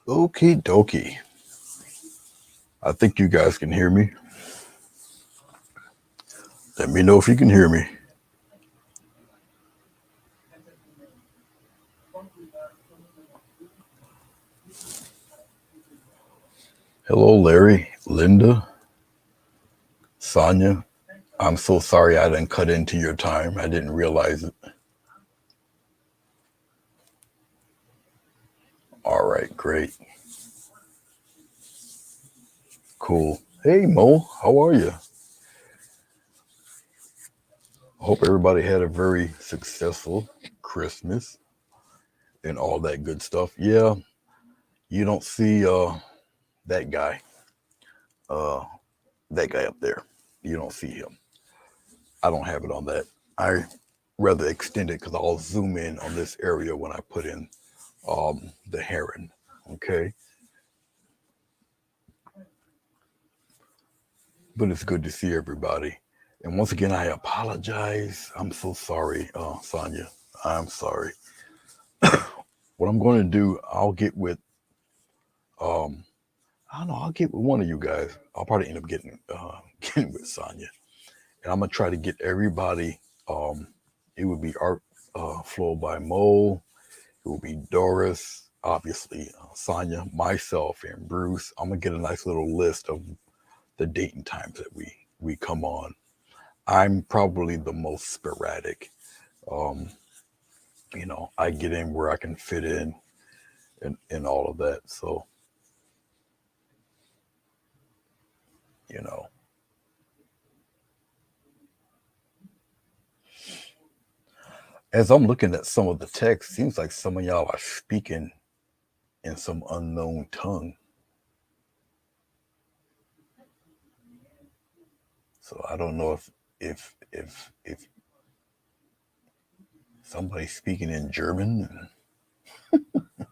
Okie dokie. I think you guys can hear me. Let me know if you can hear me. Hello, Larry, Linda, Sonia. I'm so sorry I didn't cut into your time. I didn't realize it. All right, great. Cool. Hey, Mo, how are you? Hope everybody had a very successful Christmas and all that good stuff. Yeah, you don't see that guy, uh, that guy up there. You don't see him. I don't have it on that. I rather extend it because I'll zoom in on this area when I put in the heron. Okay, but it's good to see everybody. And once again, I apologize. I'm so sorry, Sonia. I'm sorry. What I'm going to do, I'll get with, um, I don't know, I'll get with one of you guys. I'll probably end up getting getting with Sonia, and I'm gonna try to get everybody. Um, it would be Art Flow by Mo. It will be Doris, obviously, Sonia, myself, and Bruce. I'm gonna get a nice little list of the date and times that we come on. I'm probably the most sporadic. Um, I get in where I can fit in and all of that. So, you know, as I'm looking at some of the text, seems like some of y'all are speaking in some unknown tongue. So I don't know if somebody's speaking in German.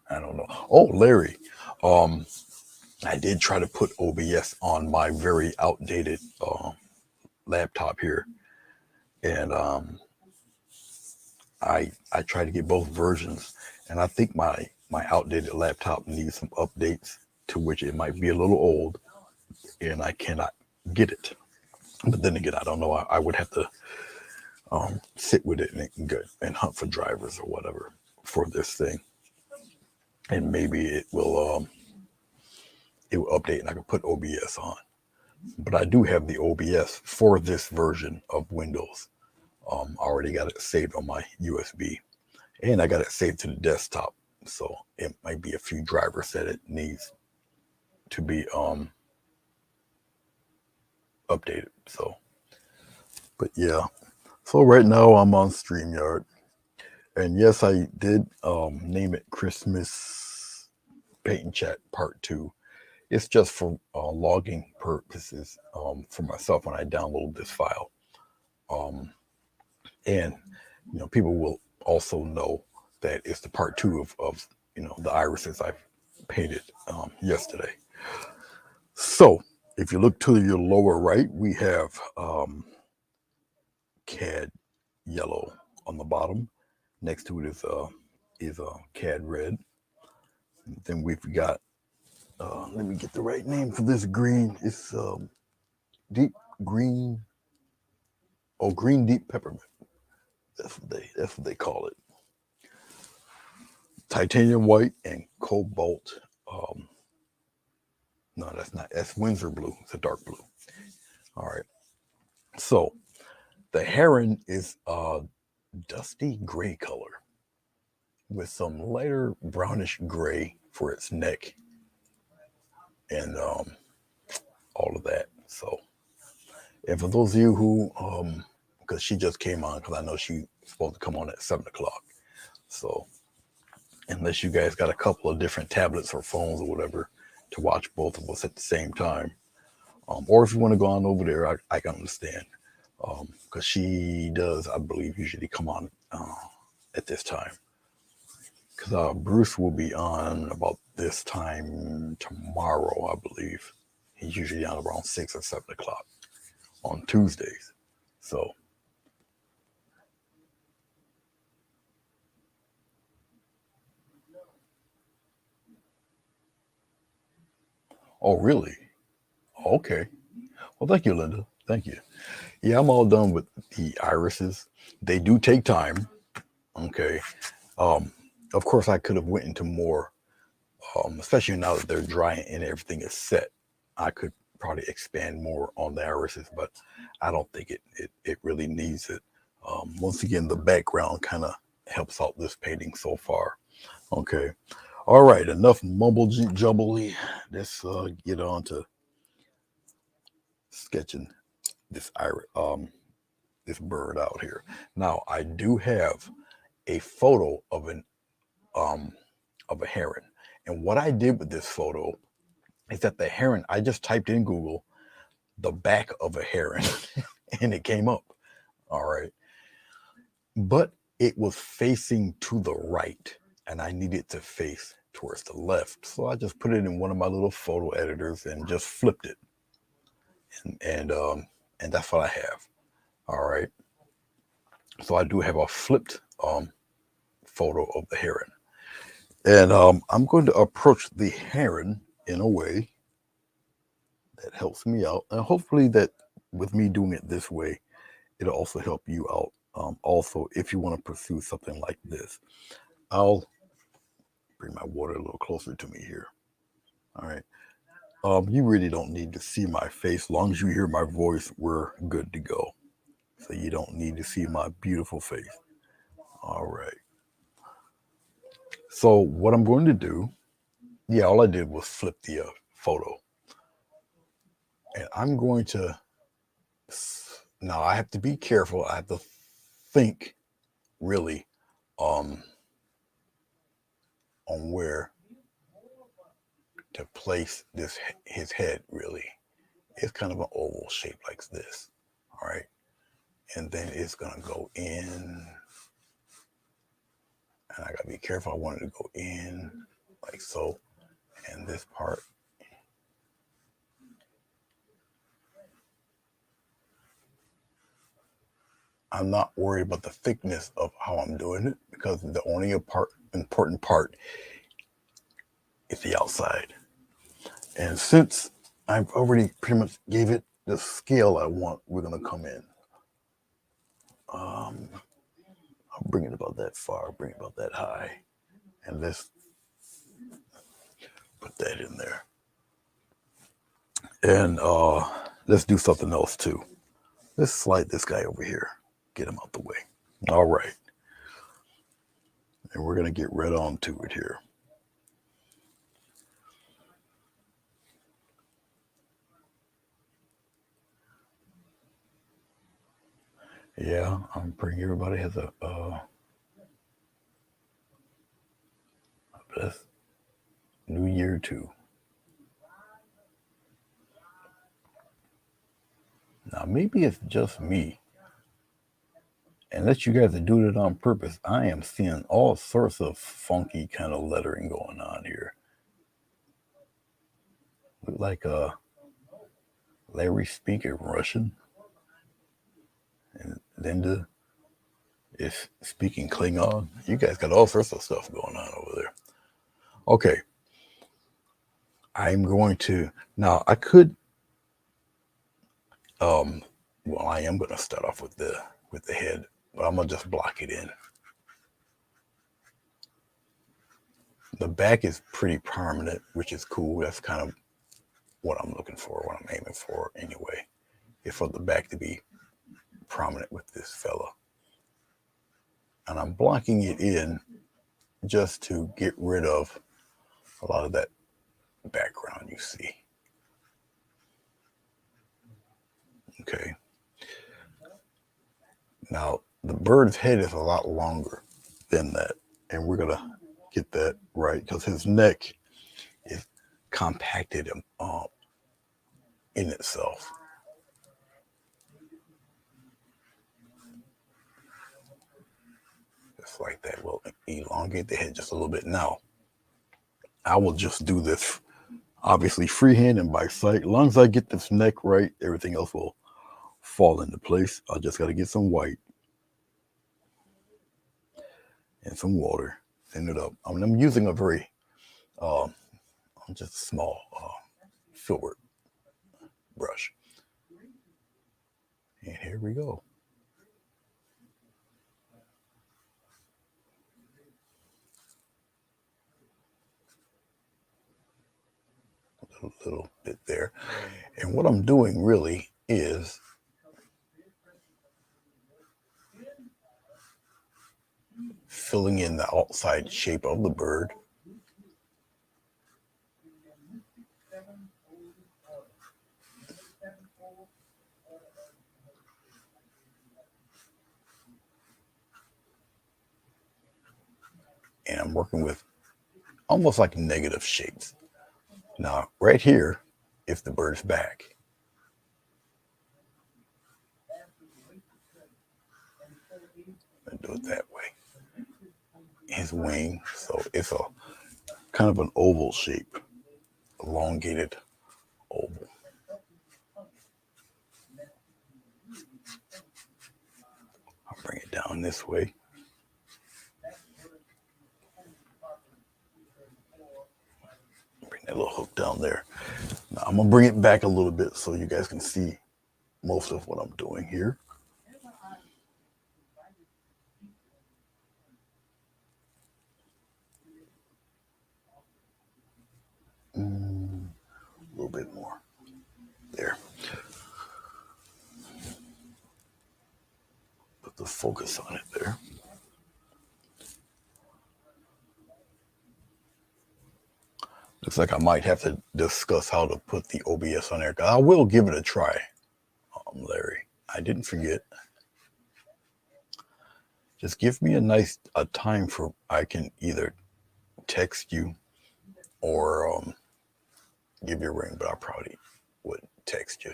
I don't know. Oh, Larry, um, I did try to put OBS on my very outdated laptop here, and I tried to get both versions, and I think my outdated laptop needs some updates to which it might be a little old, and I cannot get it. But then again, I don't know. I would have to sit with it and go and hunt for drivers or whatever for this thing, and maybe it will update and I can put OBS on. But I do have the OBS for this version of Windows. I already got it saved on my USB, and I got it saved to the desktop. So it might be a few drivers that it needs to be updated. So, but yeah. So right now I'm on StreamYard, and yes, I did name it Christmas Paint and Chat Part Two. It's just for logging purposes for myself when I download this file. Um, and people will also know that it's the part two of the irises I've painted yesterday. So if you look to your lower right, we have cad yellow on the bottom. Next to it is cad red. And then we've got let me get the right name for this green. It's deep green. Oh, green deep peppermint. That's what they call it. Titanium white and cobalt. Um, no, that's not. That's Windsor blue. It's a dark blue. All right. So the heron is a dusty gray color with some lighter brownish gray for its neck and all of that. So, and for those of you who, because she just came on, because I know she's supposed to come on at 7 o'clock. So, unless you guys got a couple of different tablets or phones or whatever to watch both of us at the same time, or if you want to go on over there, I can understand. Because she does, I believe, usually come on at this time. Because Bruce will be on about this time tomorrow, I believe. He's usually on around 6 or 7 o'clock on Tuesdays. So, Oh, really? Okay. Well, thank you, Linda. Thank you. Yeah, I'm all done with the irises. They do take time. Okay. Um, of course, I could have went into more, especially now that they're dry and everything is set. I could probably expand more on the irises, but I don't think it really needs it. Once again, the background kind of helps out this painting so far. Okay. All right. Enough mumble jubbly. Let's get on to sketching this iris, this bird out here. Now, I do have a photo um, of a heron, and what I did with this photo is that the heron. I just typed in Google the back of a heron, and it came up. All right, but it was facing to the right, and I needed to face towards the left. So I just put it in one of my little photo editors and just flipped it, and and, um, and that's what I have. All right, so I do have a flipped photo of the heron. And I'm going to approach the heron in a way that helps me out. And hopefully, that with me doing it this way, it'll also help you out. Also, if you want to pursue something like this, I'll bring my water a little closer to me here. All right. You really don't need to see my face. As long as you hear my voice, we're good to go. So you don't need to see my beautiful face. All right. So what I'm going to do, yeah, all I did was flip the photo, and I'm going to. Now I have to be careful. I have to think really um, on where to place this his head. Really, it's kind of an oval shape like this. All right, and then it's gonna go in, and I gotta be careful. I want it to go in like so, and this part. I'm not worried about the thickness of how I'm doing it because the only important part is the outside. And since I've already pretty much gave it the scale I want, we're gonna come in. I'll bring it about that far, bring it about that high, and let's put that in there. And let's do something else too. Let's slide this guy over here, get him out the way. All right, and we're gonna get right on to it here. Yeah, I'm praying everybody has a blessed new year too. Now maybe it's just me, unless you guys are doing it on purpose. I am seeing all sorts of funky kind of lettering going on here. Look like Larry speaking Russian, and Linda is speaking Klingon. You guys got all sorts of stuff going on over there. Okay, I'm going to now. I could, um, well, I am going to start off with the head, but I'm gonna just block it in. The back is pretty prominent, which is cool. That's kind of what I'm looking for, what I'm aiming for anyway. Is for the back to be prominent with this fella, and I'm blocking it in just to get rid of a lot of that background you see. Okay. Now, the bird's head is a lot longer than that, and we're gonna get that right because his neck is compacted in itself. Just like that. We'll elongate the head just a little bit. Now, I will just do this obviously freehand and by sight. As long as I get this neck right, everything else will fall into place. I just got to get some white and some water, thin it up. I mean, I'm using a very, uh, just a small filbert brush. And here we go. A little bit there. And what I'm doing really is filling in the outside shape of the bird. And I'm working with almost like negative shapes. Now, right here, if the bird's back, and do it that way. His wing, so it's a kind of an oval shape, elongated oval. I'll bring it down this way. Bring that little hook down there. Now I'm gonna bring it back a little bit so you guys can see most of what I'm doing here. A little bit more. There. Put the focus on it there. Looks like I might have to discuss how to put the OBS on there. I will give it a try, Larry. I didn't forget. Just give me a time for I can either text you or give you a ring, but I probably would text you.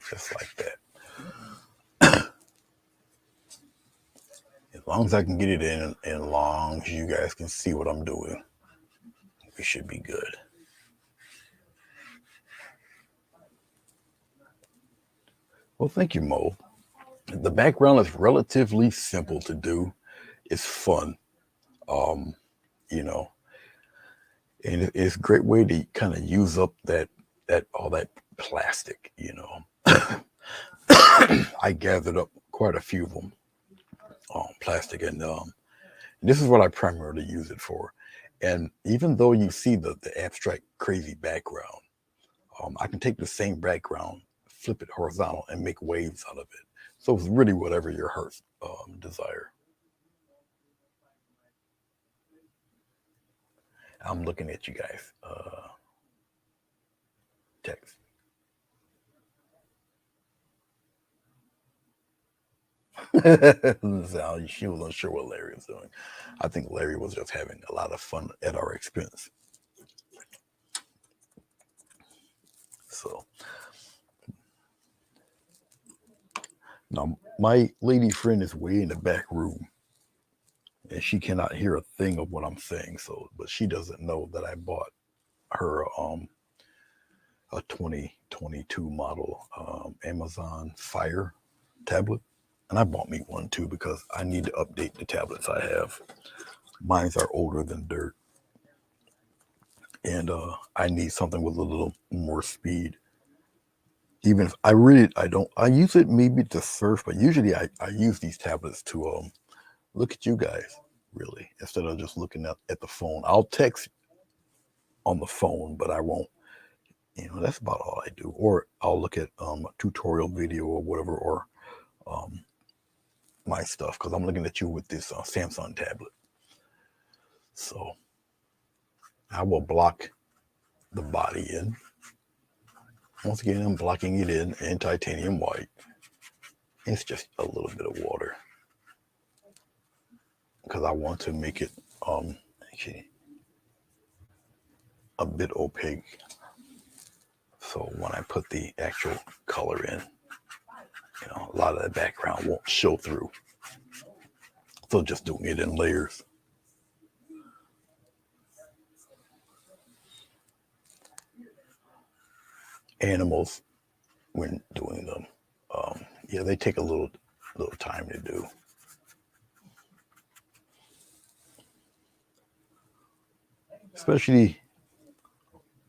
Just like that. As long as I can get it in, and as long as you guys can see what I'm doing, we should be good. Well, thank you, Mo. The background is relatively simple to do. It's fun, you know, and it's a great way to kind of use up all that plastic, you know. I gathered up quite a few of them, plastic, and this is what I primarily use it for. And even though you see the abstract crazy background, I can take the same background, flip it horizontal, and make waves out of it. So it's really whatever your heart desire. I'm looking at you guys. Text. She was unsure what Larry was doing. I think Larry was just having a lot of fun at our expense. So now my lady friend is way in the back room, and she cannot hear a thing of what I'm saying. So, but she doesn't know that I bought her a 2022 model Amazon Fire tablet, and I bought me one too because I need to update the tablets I have. Mine's are older than dirt, and I need something with a little more speed. Even if I use it maybe to surf, but usually I use these tablets to look at you guys, really, instead of just looking at the phone. I'll text on the phone, but I won't, that's about all I do. Or I'll look at a tutorial video or whatever, or my stuff, because I'm looking at you with this Samsung tablet. So I will block the body in. Once again, I'm blocking it in titanium white. It's just a little bit of water because I want to make it actually a bit opaque. So when I put the actual color in, a lot of the background won't show through. So just doing it in layers. animals when doing them. Yeah, they take a little time to do. Especially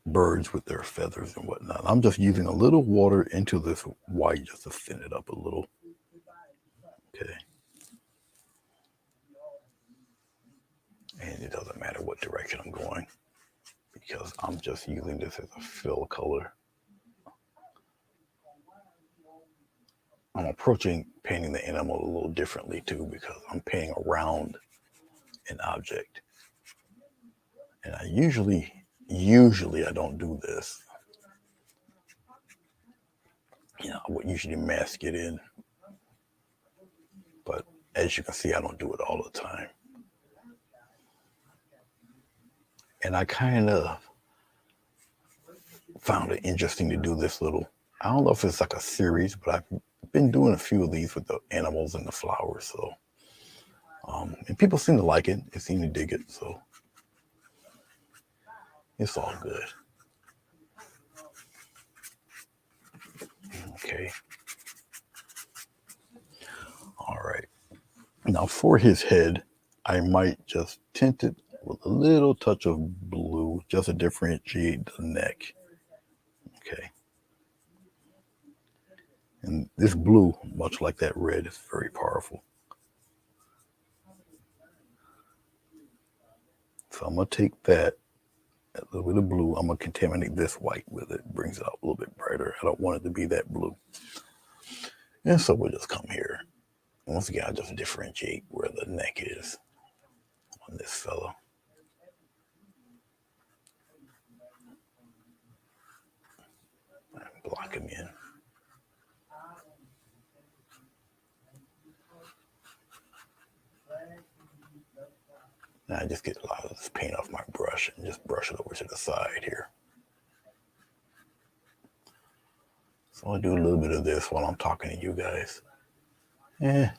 birds with their feathers and whatnot. I'm just using a little water into this white just to thin it up a little. Okay. And it doesn't matter what direction I'm going because I'm just using this as a fill color. I'm approaching painting the animal a little differently too because I'm painting around an object. And I usually I don't do this. You know, I would usually mask it in. But as you can see, I don't do it all the time. And I kind of found it interesting to do this little, I don't know if it's like a series, but I've been doing a few of these with the animals and the flowers. So, and people seem to like it. They seem to dig it. So it's all good. Okay. All right. Now for his head, I might just tint it with a little touch of blue just to differentiate the neck. Okay. And this blue, much like that red, is very powerful. So I'm going to take that, a little bit of blue. I'm going to contaminate this white with it. Brings it out a little bit brighter. I don't want it to be that blue. And so we'll just come here. Once again, I'll just differentiate where the neck is on this fellow. Block him in. Now I just get a lot of this paint off my brush and just brush it over to the side here. So I'll do a little bit of this while I'm talking to you guys. I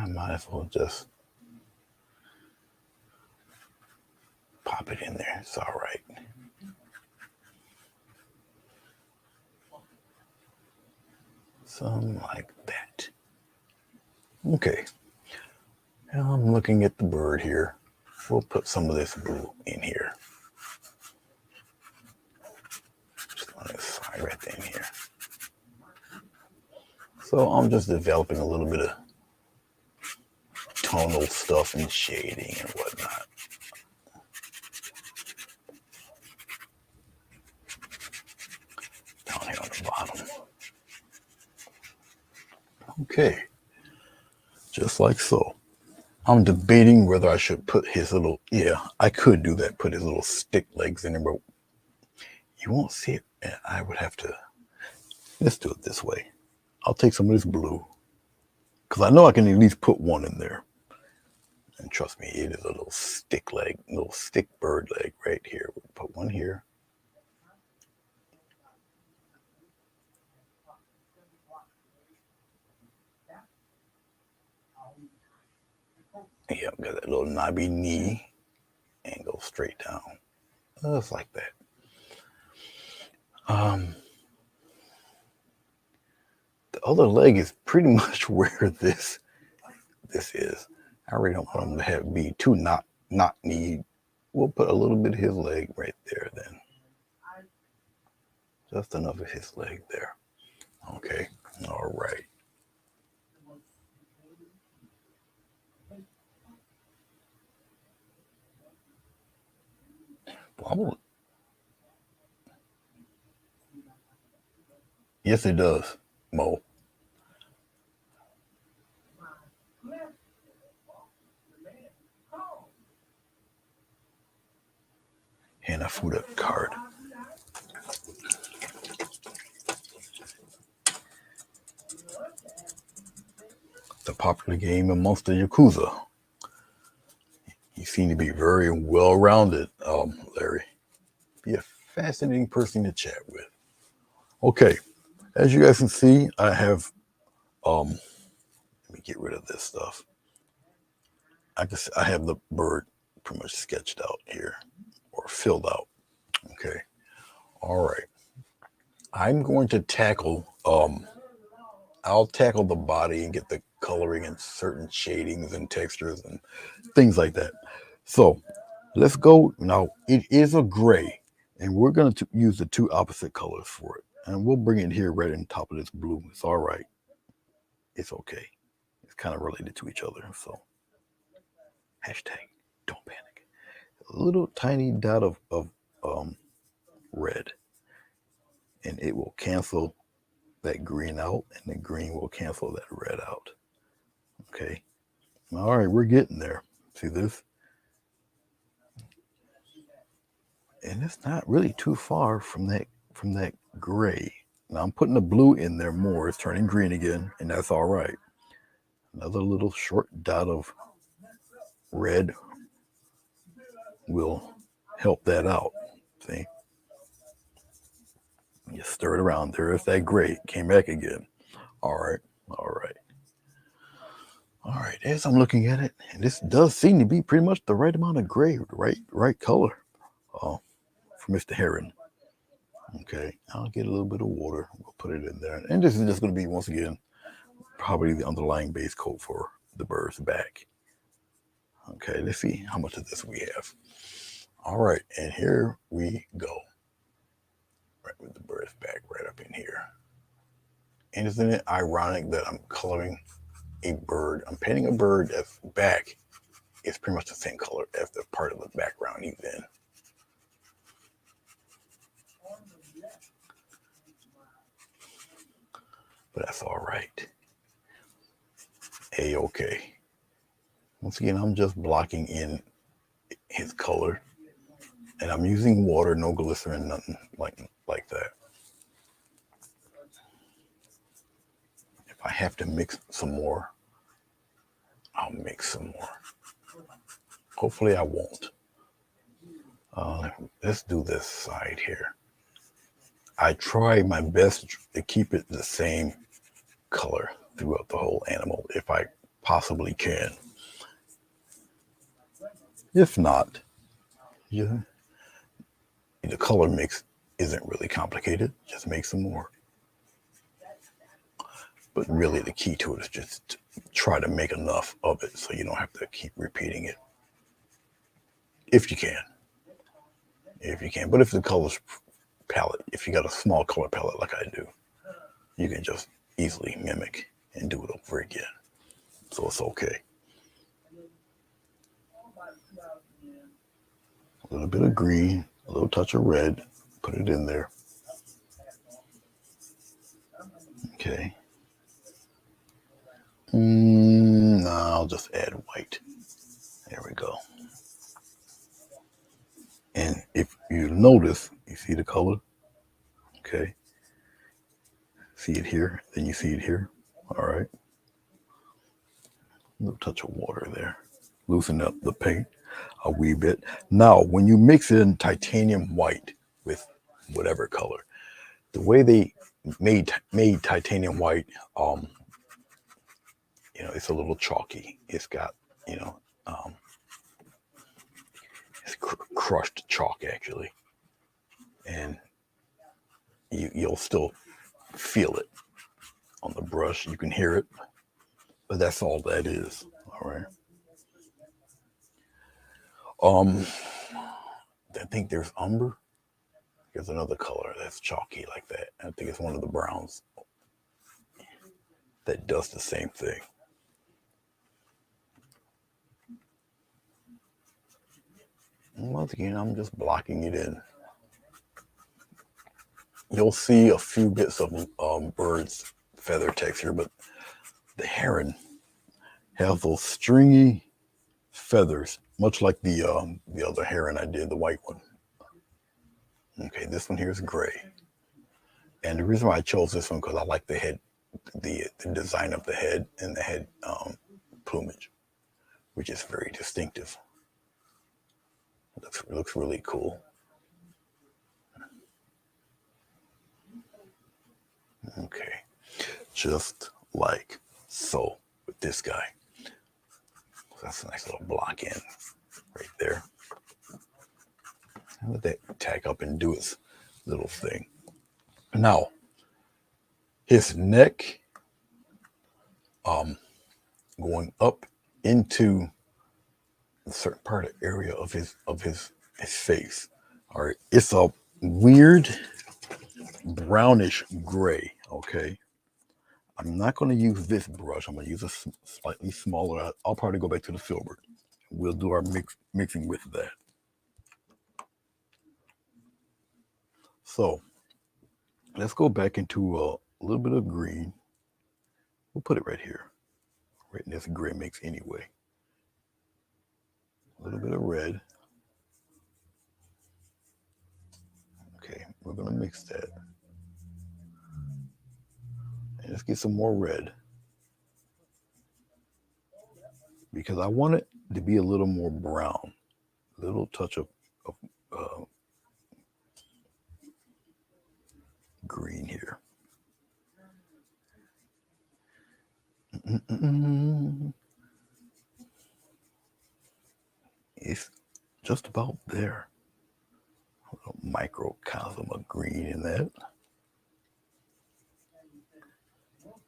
might as well just pop it in there. It's all right. Something like that. Okay. Now I'm looking at the bird here. We'll put some of this blue in here. Just on this side right in here. So I'm just developing a little bit of tonal stuff and shading and whatnot. Down here on the bottom. Okay. Just like so. I'm debating whether I should put his little, yeah, I could do that, put his little stick legs in there, but you won't see it. And I would have to, let's do it this way. I'll take some of this blue, because I know I can at least put one in there. And trust me, it is a little stick leg, little stick bird leg right here. We'll put one here. Yeah, got that little knobby knee and go straight down. Just like that. The other leg is pretty much where this is. I really don't want him to have be too not knee. We'll put a little bit of his leg right there then. Just enough of his leg there. Okay. All right. Yes, it does, Mo. And I food up card. It's a popular game amongst the Yakuza. You seem to be very well-rounded, Larry. Be a fascinating person to chat with. Okay, as you guys can see, I have, let me get rid of this stuff. I have the bird pretty much sketched out here or filled out. Okay, all right. I'm going to tackle I'll tackle the body and get the coloring and certain shadings and textures and things like that. So let's go now. It is a gray, and we're going to use the two opposite colors for it. And we'll bring it here right on top of this blue. It's all right. It's okay. It's kind of related to each other. So hashtag don't panic. A little tiny dot of um, red, and it will cancel that green out, and the green will cancel that red out. Okay. All right, we're getting there. See this? And it's not really too far from that gray. Now I'm putting the blue in there more. It's turning green again, and that's all right. Another little short dot of red will help that out. See? You stir it around. There's that gray. Came back again. All right. All right. All right. As I'm looking at it, and this does seem to be pretty much the right amount of gray, right color for Mr. Heron. Okay. I'll get a little bit of water. We'll put it in there. And this is just going to be, once again, probably the underlying base coat for the bird's back. Okay. Let's see how much of this we have. All right. And here we go. Right with the bird's back right up in here. And isn't it ironic that I'm coloring a bird? I'm painting a bird that's back is pretty much the same color as the part of the background he's in. But that's all right. A-okay. Once again, I'm just blocking in his color. And I'm using water, no glycerin, nothing like that. If I have to mix some more, I'll mix some more. Hopefully I won't. Let's do this side here. I try my best to keep it the same color throughout the whole animal if I possibly can. If not, yeah, the color mix isn't really complicated. Just make some more. But really the key to it is just to try to make enough of it so you don't have to keep repeating it. If you can. If you can. But if the color palette, if you got a small color palette like I do, you can just easily mimic and do it over again. So it's okay. A little bit of green, a little touch of red, put it in there. Okay. No, I'll just add white. There we go. And if you notice, you see the color? Okay. See it here, then you see it here. All right. A little touch of water there. Loosen up the paint a wee bit. Now, when you mix in titanium white with whatever color, the way they made titanium white, it's a little chalky. It's got, it's crushed chalk actually, and you'll still feel it on the brush. You can hear it, but that's all that is. All right. I think there's umber. There's another color that's chalky like that. I think it's one of the browns that does the same thing. And once again, I'm just blocking it in. You'll see a few bits of bird's feather texture, but the heron have those stringy feathers, much like the other heron I did, the white one. Okay, this one here is gray. And the reason why I chose this one because I like the head, the design of the head and the head plumage, which is very distinctive. It looks really cool. Okay, just like so with this guy. That's a nice little block in right there. Let that tack up and do its little thing. Now, his neck, um, going up into a certain part of area of his face. All right, it's a weird brownish gray. Okay, I'm not going to use this brush. I'm going to use a slightly smaller. I'll probably go back to the filbert. We'll do our mixing with that. So let's go back into a little bit of green. We'll put it right here, right in this gray mix anyway. A little bit of red. Okay, we're going to mix that. And let's get some more red, because I want it to be a little more brown. A little touch of green here. It's just about there. A little microcosm of green in that.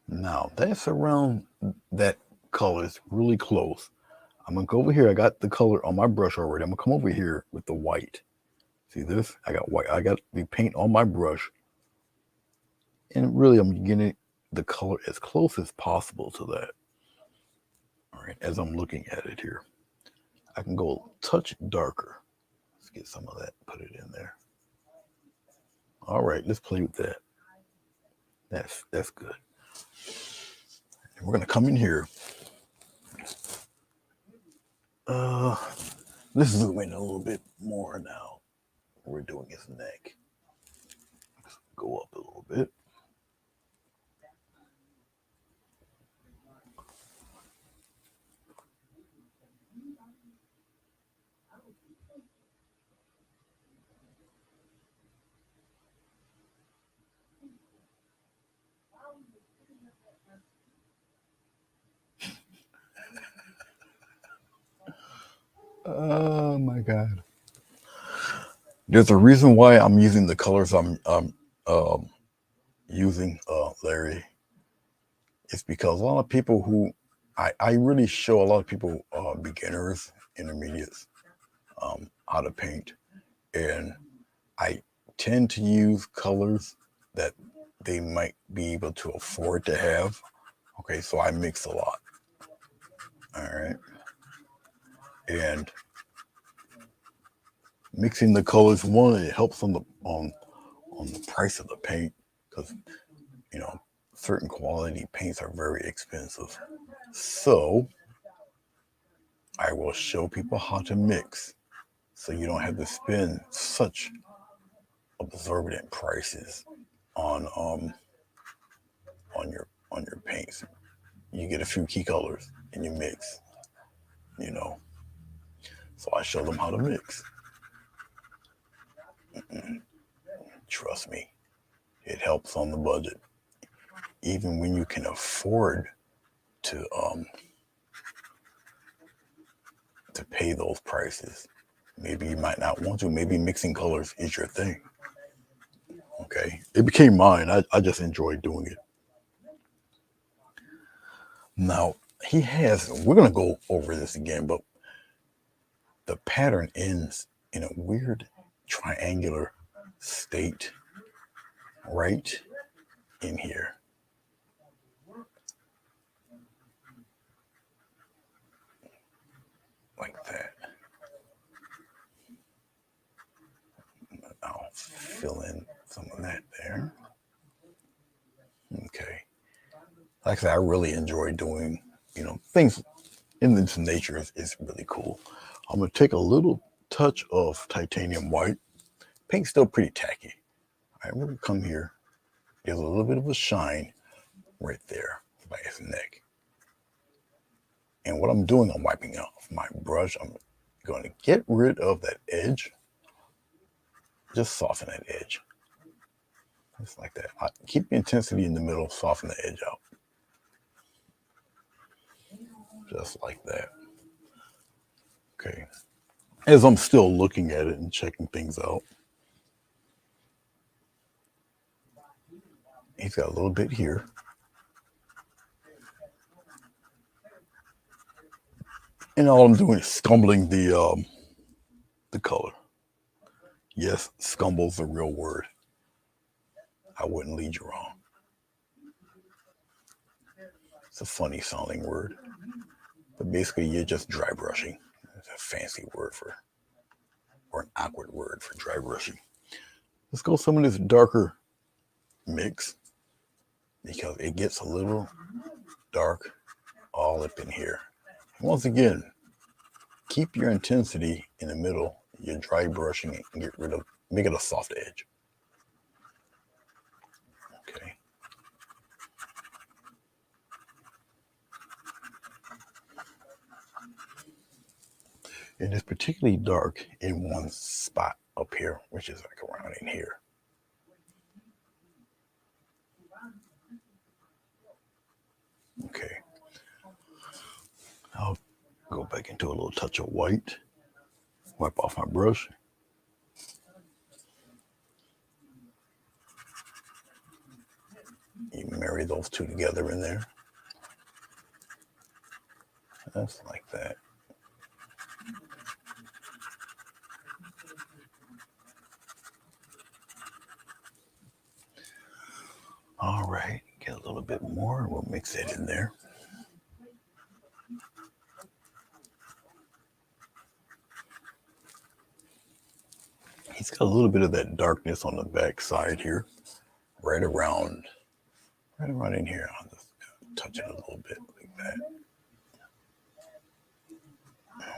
Now that's around that color. It's really close. I'm gonna go over here. I got the color on my brush already. I'm gonna come over here with the white. See this? I got white. I got the paint on my brush. And really I'm getting the color as close as possible to that. All right, as I'm looking at it here. I can go a touch darker. Let's get some of that, put it in there. All right, let's play with that. That's good. And we're gonna come in here. Let's zoom in a little bit more now. We're doing his neck. Let's go up a little bit. Oh my God. There's a reason why I'm using the colors I'm using, Larry. It's because a lot of people who I really show a lot of people, beginners, intermediates, how to paint. And I tend to use colors that they might be able to afford to have. Okay, so I mix a lot. All right. And mixing the colors, one, it helps on the price of the paint, because you know certain quality paints are very expensive. So I will show people how to mix, so you don't have to spend such exorbitant prices on on your paints. You get a few key colors and you mix, you know. So I show them how to mix. Trust me, it helps on the budget, even when you can afford to pay those prices. Maybe you might not want to. Maybe mixing colors is your thing. Okay, it became mine. I just enjoy doing it. Now he has. We're gonna go over this again, but the pattern ends in a weird triangular state right in here. Like that. I'll fill in some of that there. Okay. Like I said, I really enjoy doing, things in this nature is really cool. I'm gonna take a little touch of titanium white. Pink's still pretty tacky. All right, we're gonna come here. There's a little bit of a shine right there by his neck. And what I'm doing, I'm wiping off my brush. I'm going to get rid of that edge. Just soften that edge. Just like that. Keep the intensity in the middle, soften the edge out. Just like that. Okay. As I'm still looking at it and checking things out. He's got a little bit here. And all I'm doing is scumbling the color. Yes, scumble's a real word. I wouldn't lead you wrong. It's a funny sounding word. But basically you're just dry brushing. It's a fancy word for, or an awkward word for dry brushing. Let's go some of this darker mix because it gets a little dark all up in here. And once again, keep your intensity in the middle. You're dry brushing it and make it a soft edge. Okay. And it's particularly dark in one spot up here, which is like around in here. Okay. I'll go back into a little touch of white. Wipe off my brush. You marry those two together in there. That's like that. All right, get a little bit more. We'll mix it in there. He's got a little bit of that darkness on the back side here, right around in here. I'll just touch it a little bit like that.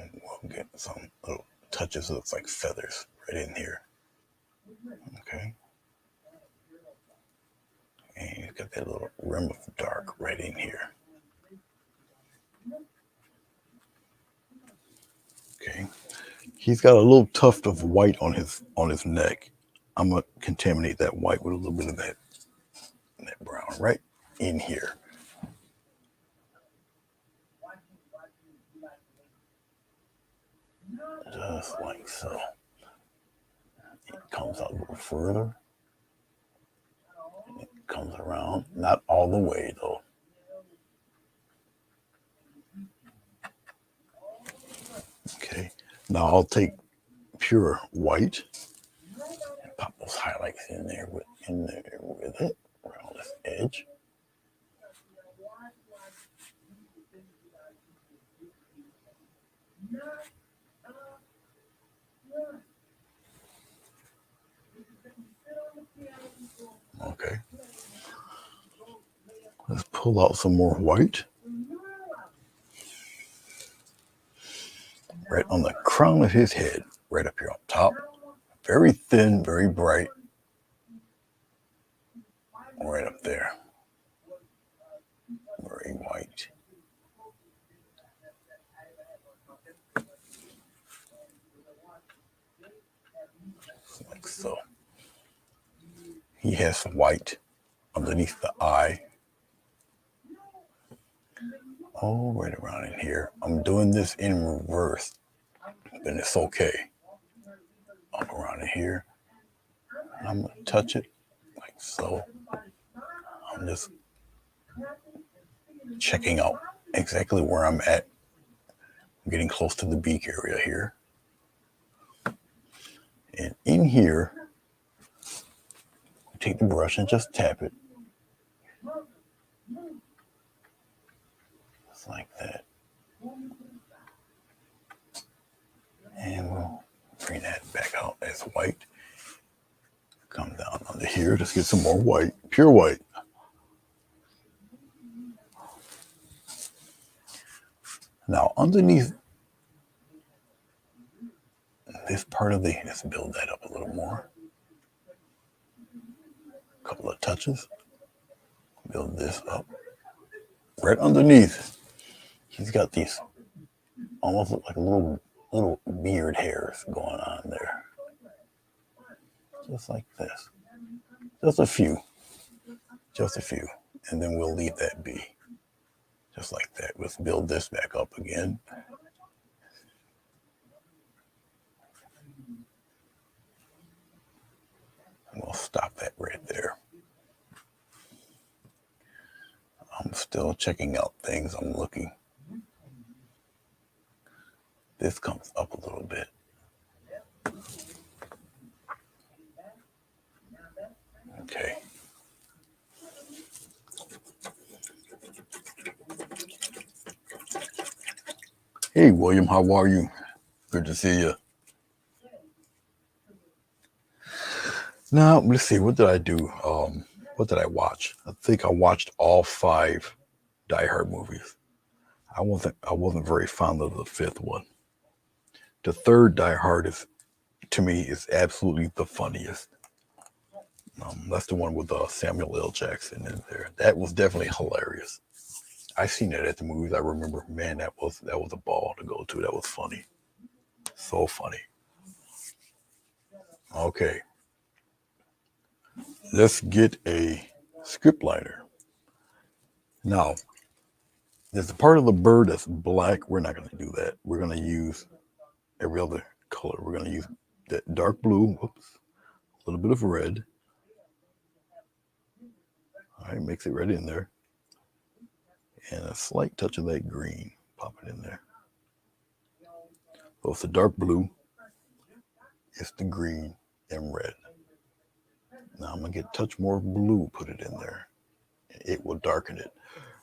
And we'll get some little touches that looks like feathers right in here. Okay. And he's got that little rim of dark right in here. Okay. He's got a little tuft of white on his neck. I'm gonna contaminate that white with a little bit of that brown right in here. Just like so. It comes out a little further. It comes around, not all the way though. Okay, now I'll take pure white and pop those highlights in there with it around this edge. Okay, let's pull out some more white. Right on the crown of his head, right up here on top. Very thin, very bright. Right up there. Very white. Like so. He has white underneath the eye. Oh, right around in here. I'm doing this in reverse, and it's okay. Up around in here. I'm going to touch it like so. I'm just checking out exactly where I'm at. I'm getting close to the beak area here. And in here, take the brush and just tap it. Just like that. And we'll bring that back out as white. Come down under here, just get some more white, pure white. Now underneath this part of let's build that up a little more. A couple of touches. Build this up. Right underneath, he's got these almost look like little beard hairs going on there. Just like this. Just a few. Just a few. And then we'll leave that be. Just like that. Let's build this back up again. And we'll stop that right there. still checking out things. I'm looking. This comes up a little bit. Okay. Hey, William, how are you? Good to see you. Now, let's see. What did I do? What did I watch? I think I watched all 5 Die Hard movies. I wasn't very fond of the 5th one. The 3rd Die Hard is, to me, is absolutely the funniest. That's the one with Samuel L. Jackson in there. That was definitely hilarious. I seen it at the movies. I remember, man, that was a ball to go to. That was funny, so funny. Okay, let's get a script liner. Now, there's a part of the bird that's black. We're not going to do that. We're going to use every other color. We're going to use that dark blue. Whoops, a little bit of red. All right, mix it right in there. And a slight touch of that green. Pop it in there. So it's the dark blue, it's the green, and red. Now I'm going to get a touch more blue, put it in there. It will darken it.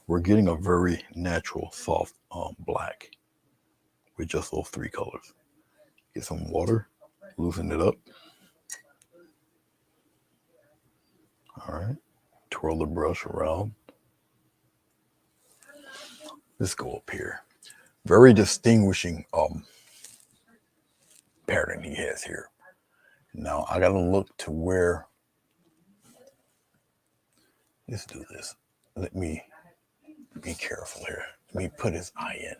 We're getting a very natural, soft black with just those 3 colors. Get some water, loosen it up. All right, twirl the brush around. Let's go up here. Very distinguishing pattern he has here. Now I gotta look to where. Let's do this. Let me be careful here. Let me put his eye in.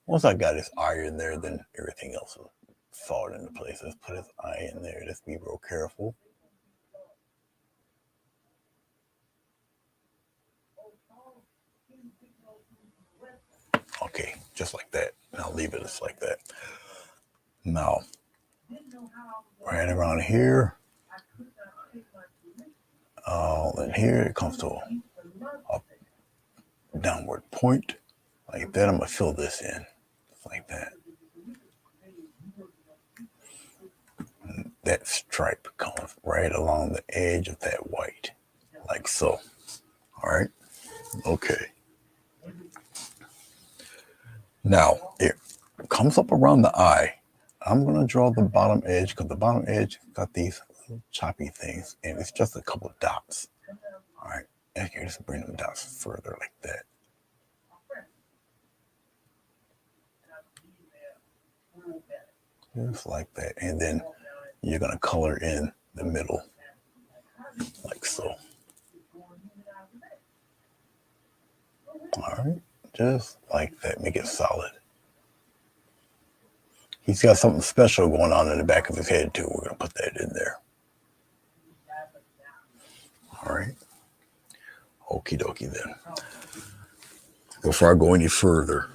Once I got his eye in there, then everything else will fall into place. Let's put his eye in there. Let's be real careful. Okay, just like that. And I'll leave it just like that. Now, right around here, and here it comes to a downward point. Like that, I'm going to fill this in. Like that. And that stripe comes right along the edge of that white. Like so. All right. Okay. Now, it comes up around the eye. I'm going to draw the bottom edge because the bottom edge got these little choppy things, and it's just a couple of dots. All right. And you just bring them dots further like that. Just like that. And then you're going to color in the middle like so. All right. Just like that. Make it solid. He's got something special going on in the back of his head, too. We're going to put that in there. All right. Okie dokie then. Before I go any further,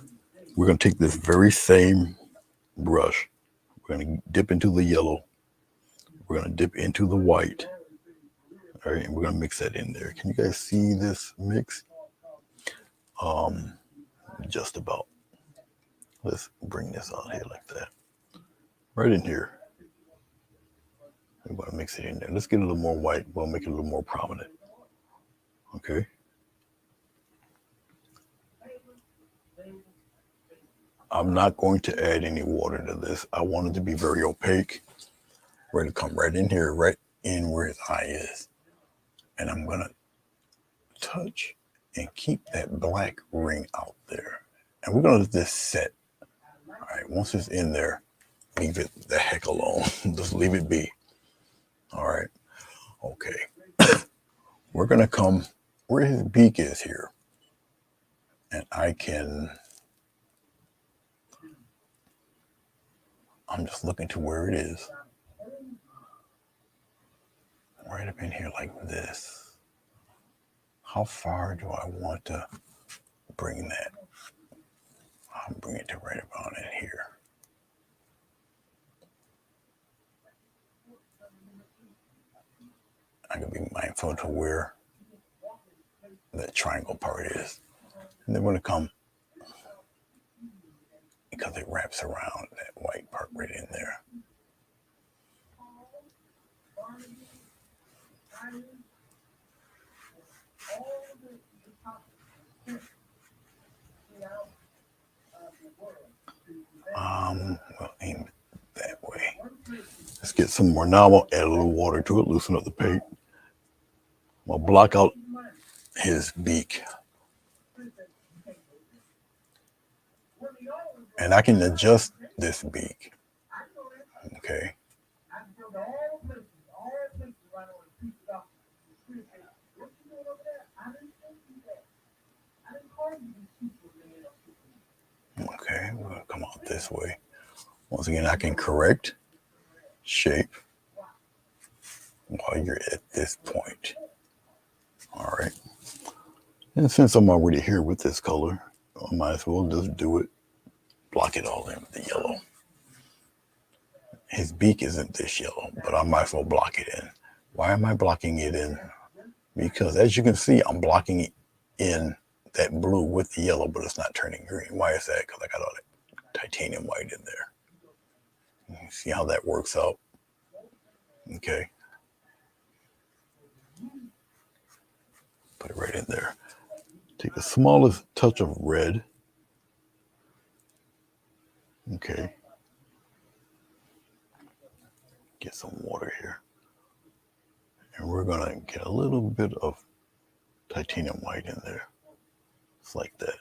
we're going to take this very same brush. We're going to dip into the yellow. We're going to dip into the white. All right. And we're going to mix that in there. Can you guys see this mix? Just about. Let's bring this out here like that. Right in here. We're going to mix it in there. Let's get a little more white. We'll make it a little more prominent. Okay. I'm not going to add any water to this. I want it to be very opaque. We're going to come right in here, right in where his eye is. And I'm going to touch and keep that black ring out there. And we're going to let this set. All right, once it's in there, leave it the heck alone. Just leave it be. All right. Okay. We're going to come where his beak is here. And I'm just looking to where it is. Right up in here like this. How far do I want to bring that? I'll bring it to right about in here. I can be mindful to where that triangle part is. And then we're going to come, because it wraps around that white part right in there. We'll aim it that way. Let's get some more. Now I'm going to add a little water to it, loosen up the paint. I'll block out his beak. And I can adjust this beak. Okay. Okay, we're going to come out this way. Once again, I can correct shape while you're at this point. All right. And since I'm already here with this color, I might as well just do it. Block it all in with the yellow. His beak isn't this yellow, but I might as well block it in. Why am I blocking it in? Because as you can see, I'm blocking in that blue with the yellow, but it's not turning green. Why is that? Because I got all that titanium white in there. You see how that works out? Okay. Put it right in there. Take the smallest touch of red. Okay. Get some water here. And we're going to get a little bit of titanium white in there. Just like that.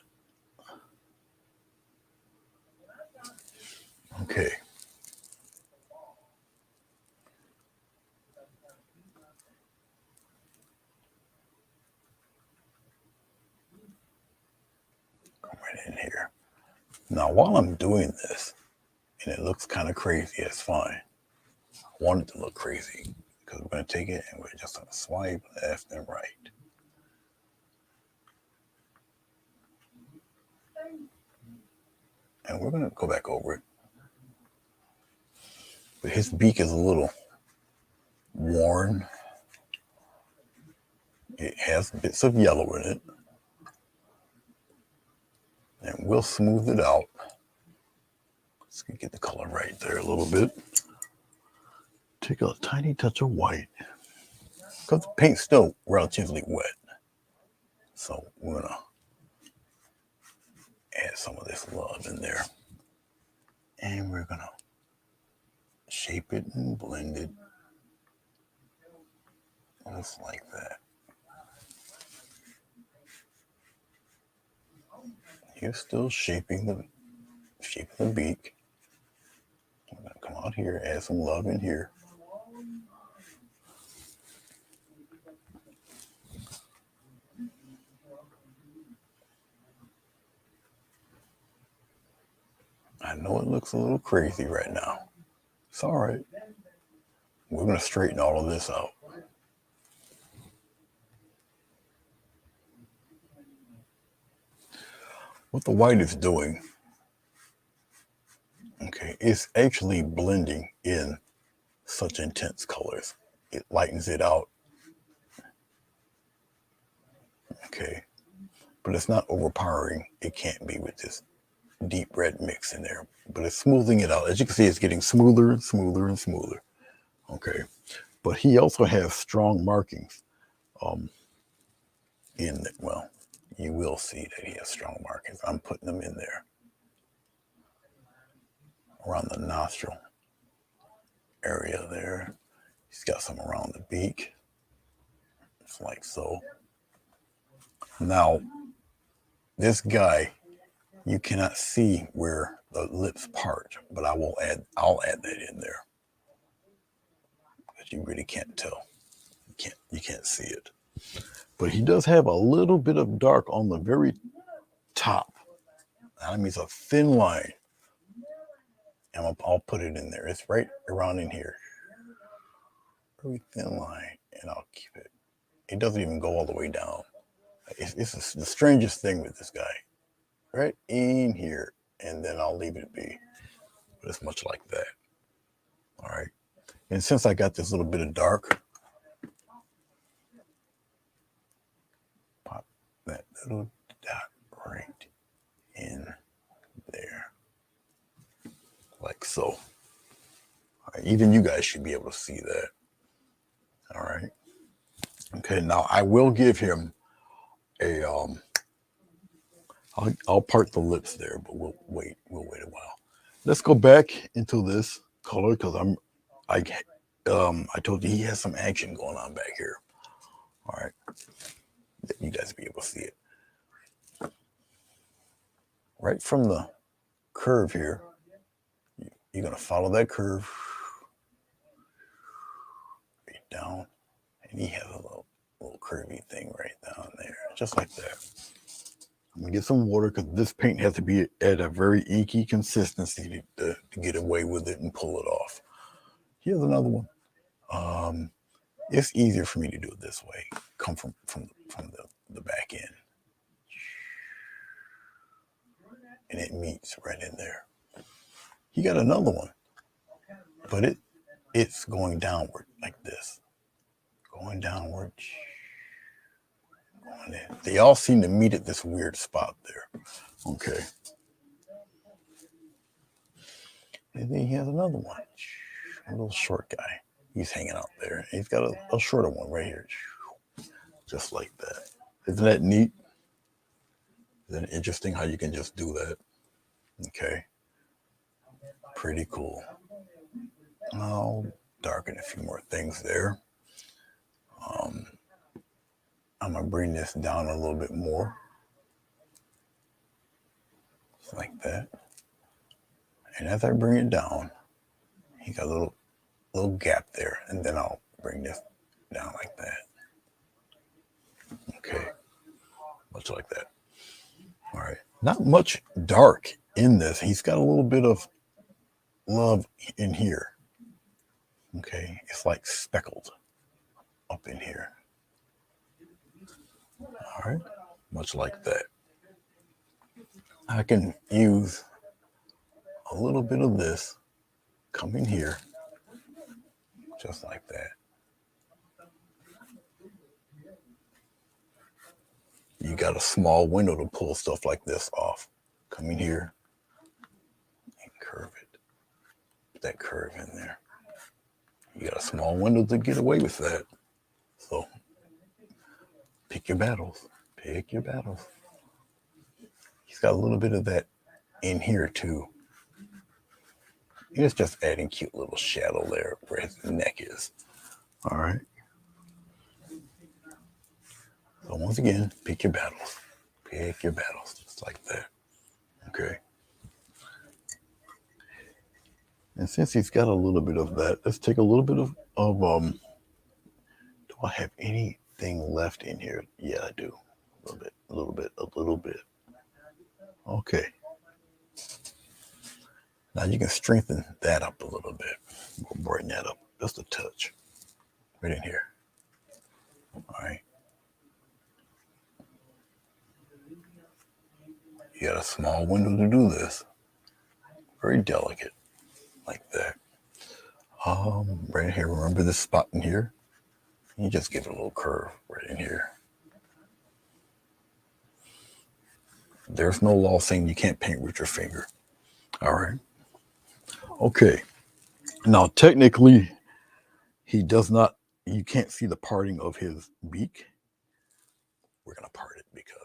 Okay. Come right in here. Now, while I'm doing this, and it looks kind of crazy, it's fine. I want it to look crazy because we're going to take it and we're just going to swipe left and right. And we're going to go back over it. But his beak is a little worn. It has bits of yellow in it. And we'll smooth it out. Let's get the color right there a little bit. Take a tiny touch of white. Because the paint's still relatively wet. So we're going to add some of this love in there. And we're going to shape it and blend it. Just like that. You're still shaping the beak. I'm going to come out here, add some love in here. I know it looks a little crazy right now. It's all right. We're going to straighten all of this out. What the white is doing, okay, it's actually blending in such intense colors. It lightens it out. Okay. But it's not overpowering. It can't be with this deep red mix in there. But it's smoothing it out. As you can see, it's getting smoother and smoother and smoother. Okay. But he also has strong markings. Well, you will see that he has strong markings. I'm putting them in there. Around the nostril area there. He's got some around the beak. Just like so. Now, this guy, you cannot see where the lips part, but I'll add that in there. Because you really can't tell. You can't see it. But he does have a little bit of dark on the very top. That means a thin line. And I'll put it in there. It's right around in here. Very thin line. And I'll keep it. It doesn't even go all the way down. It's the strangest thing with this guy. Right in here. And then I'll leave it be. But it's much like that. All right. And since I got this little bit of dark, pop that little dot right so. All right, even you guys should be able to see that. All right. Okay, now I will give him a I'll part the lips there, but we'll wait a while. Let's go back into this color because I told you he has some action going on back here. All right, you guys be able to see it right from the curve here. You're gonna follow that curve right down, and he has a little curvy thing right down there, just like that. I'm gonna get some water because this paint has to be at a very inky consistency to get away with it and pull it off. Here's another one. It's easier for me to do it this way. Come from the back end, and it meets right in there. He got another one, but it's going downward like this, going downward. Going in. They all seem to meet at this weird spot there. Okay. And then he has another one, a little short guy. He's hanging out there. He's got a shorter one right here, just like that. Isn't that neat? Isn't it interesting how you can just do that? Okay. Pretty cool. I'll darken a few more things there. I'm going to bring this down a little bit more. Just like that. And as I bring it down, you got a little gap there. And then I'll bring this down like that. Okay. Much like that. All right. Not much dark in this. He's got a little bit of love in here. Okay. It's like speckled up in here. All right. Much like that. I can use a little bit of this, come in here, just like that. You got a small window to pull stuff like this off. Come in here and curve it. Put that curve in there. You got a small window to get away with that. So pick your battles. Pick your battles. He's got a little bit of that in here too. It's just adding cute little shadow there where his neck is. All right. So once again, pick your battles. Pick your battles, just like that. Okay. And since he's got a little bit of that, let's take a little bit of do I have anything left in here? Yeah, I do. A little bit. Okay. Now you can strengthen that up a little bit. We'll brighten that up just a touch. Right in here. All right. You got a small window to do this. Very delicate, like that. Right here, remember this spot in here? You just give it a little curve right in here. There's no law saying you can't paint with your finger. All right. Okay. Now, technically, he does not, you can't see the parting of his beak. We're going to part it because,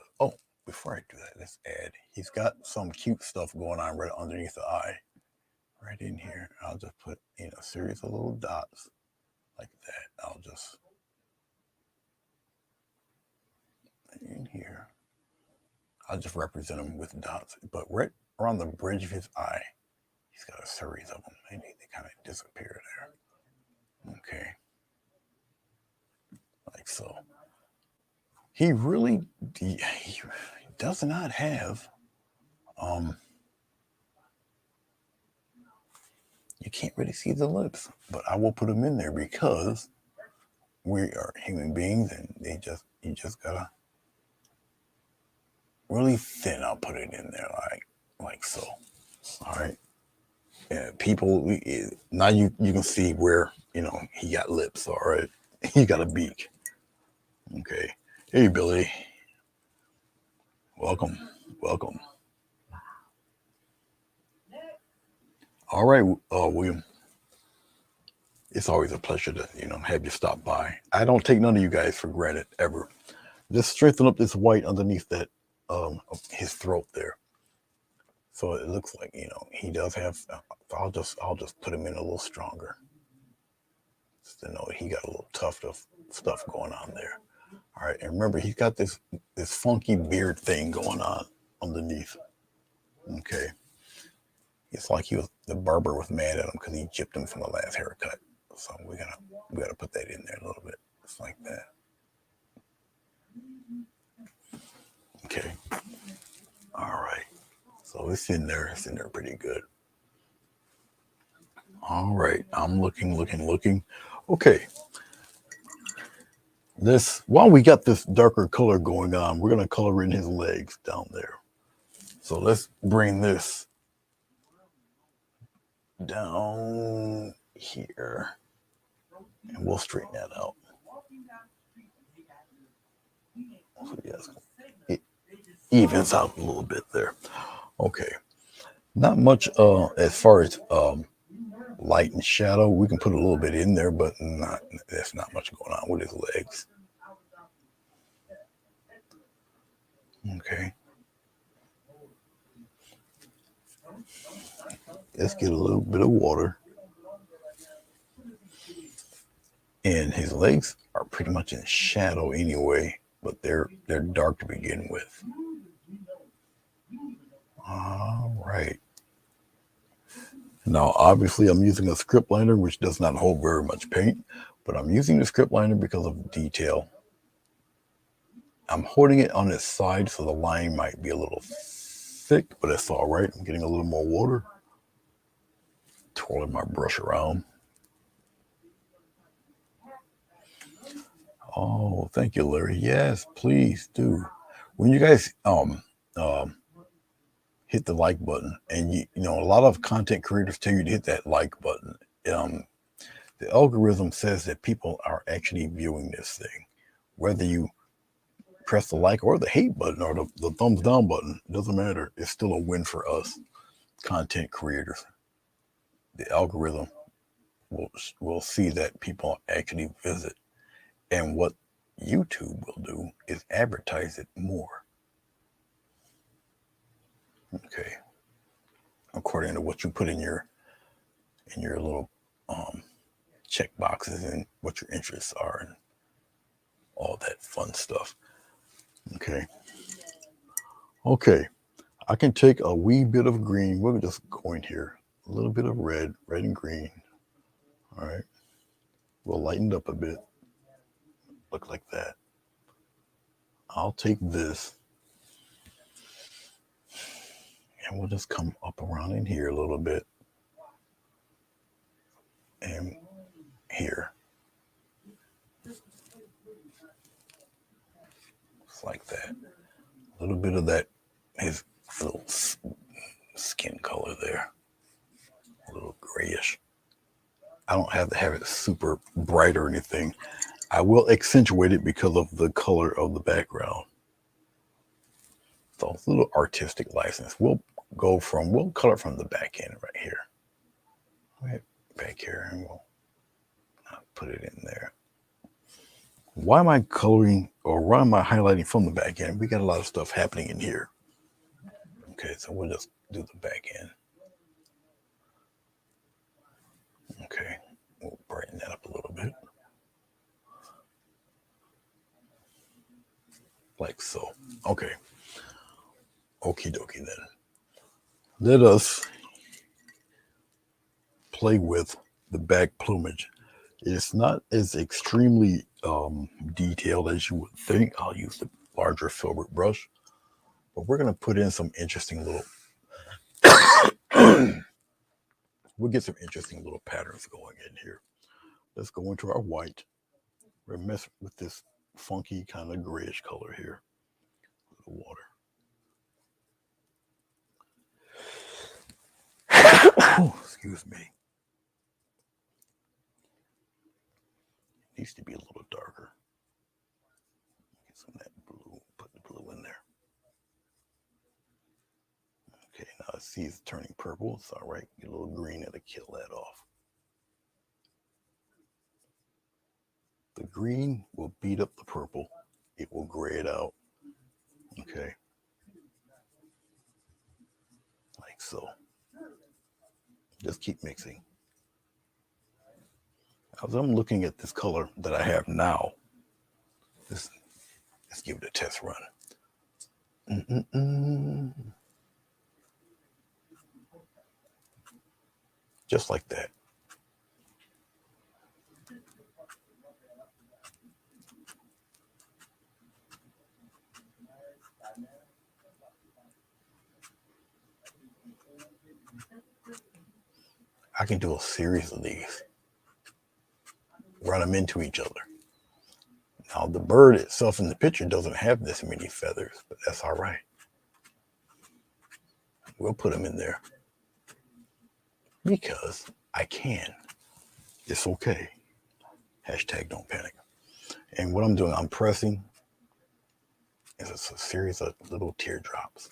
before I do that, let's add, he's got some cute stuff going on right underneath the eye. Right in here. I'll just put in a series of little dots like that. I'll just, in here, I'll just represent him with dots. But right around the bridge of his eye, he's got a series of them. And they kind of disappear there. Okay. Like so. He really he does not have you can't really see the lips, but I will put them in there because we are human beings and you just gotta really thin. I'll put it in there like so. All right. Yeah, people now you can see where he got lips. All right. He got a beak. Okay. Hey Billy. Welcome. All right, William. It's always a pleasure to have you stop by. I don't take none of you guys for granted ever. Just strengthen up this white underneath that his throat there, so it looks like he does have. I'll just put him in a little stronger, just to know he got a little tough of stuff going on there. All right, and remember he's got this funky beard thing going on underneath. Okay, it's like the barber was mad at him because he gypped him from the last haircut. So we gotta put that in there a little bit. It's like that. Okay. All right. So it's in there. It's in there pretty good. All right. I'm looking. Okay. This while we got this darker color going on, we're gonna color in his legs down there. So let's bring this down here, and we'll straighten that out. So yes, it evens out a little bit there. Okay. Not much as far as light and shadow. We can put a little bit in there, but not there's not much going on with his legs. Okay. Let's get a little bit of water. And his legs are pretty much in shadow anyway, but they're dark to begin with. All right. Now, obviously, I'm using a script liner, which does not hold very much paint, but I'm using the script liner because of detail. I'm holding it on its side, so the line might be a little thick, but that's all right. I'm getting a little more water. Twirling my brush around. Oh, thank you, Larry. Yes, please do. When you guys hit the like button, and a lot of content creators tell you to hit that like button. Um, the algorithm says that people are actually viewing this thing, whether you press the like or the hate button or the thumbs down button. It doesn't matter. It's still a win for us content creators. The algorithm will see that people actually visit, and what YouTube will do is advertise it more. Okay, according to what you put in your little check boxes and what your interests are and all that fun stuff. Okay, I can take a wee bit of green. We'll just go in here, a little bit of red and green. All right, we'll lighten it up a bit. Look like that. I'll take this, and we'll just come up around in here a little bit, and here. Just like that. A little bit of that, his little skin color there. A little grayish. I don't have to have it super bright or anything. I will accentuate it because of the color of the background. So it's a little artistic license. We'll color from the back end right here. Right back here, and we'll put it in there. Why am I coloring or why am I highlighting from the back end? We got a lot of stuff happening in here. Okay, so we'll just do the back end. Okay, we'll brighten that up a little bit. Like so. Okay. Okie dokie then. Let us play with the back plumage. It's not as extremely detailed as you would think. I'll use the larger filbert brush, but we're going to put in some interesting little we'll get some interesting little patterns going in here. Let's go into our white. We're messing with this funky kind of grayish color here. A little water. Oh, excuse me. It needs to be a little darker. Get some of that blue. Put the blue in there. Okay, now see it's turning purple. It's all right. Get a little green to kill that off. The green will beat up the purple. It will gray it out. Okay. Like so. Just keep mixing. As I'm looking at this color that I have now, let's give it a test run. Just like that. I can do a series of these. Run them into each other. Now the bird itself in the picture doesn't have this many feathers, but that's all right. We'll put them in there because I can. It's okay. Hashtag don't panic. And what I'm doing, I'm pressing. It's a series of little teardrops.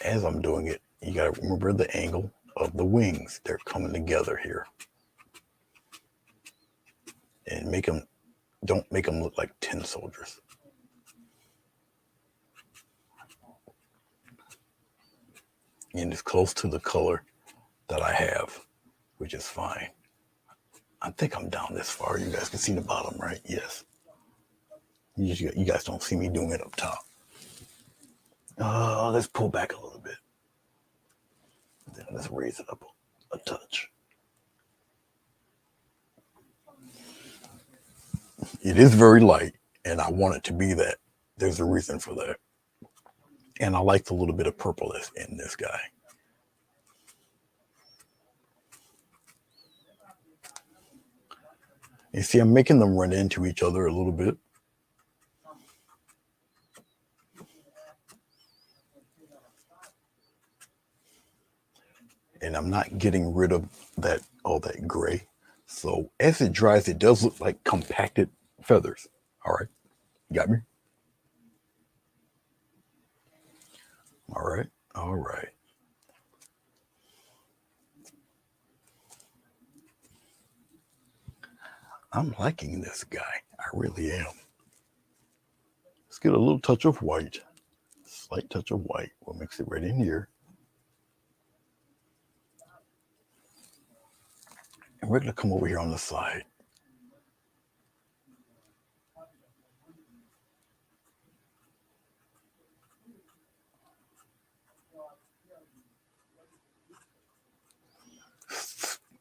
As I'm doing it, you got to remember the angle of the wings. They're coming together here. And don't make them look like tin soldiers. And it's close to the color that I have, which is fine. I think I'm down this far. You guys can see the bottom, right? Yes. You guys don't see me doing it up top. Let's pull back a little bit. Then let's raise it up a touch. It is very light, and I want it to be that. There's a reason for that. And I like the little bit of purple that's in this guy. You see, I'm making them run into each other a little bit. And I'm not getting rid of all that gray. So as it dries, it does look like compacted feathers. All right. Got me? All right. All right. I'm liking this guy. I really am. Let's get a little touch of white. Slight touch of white. We'll mix it right in here. And we're going to come over here on the side.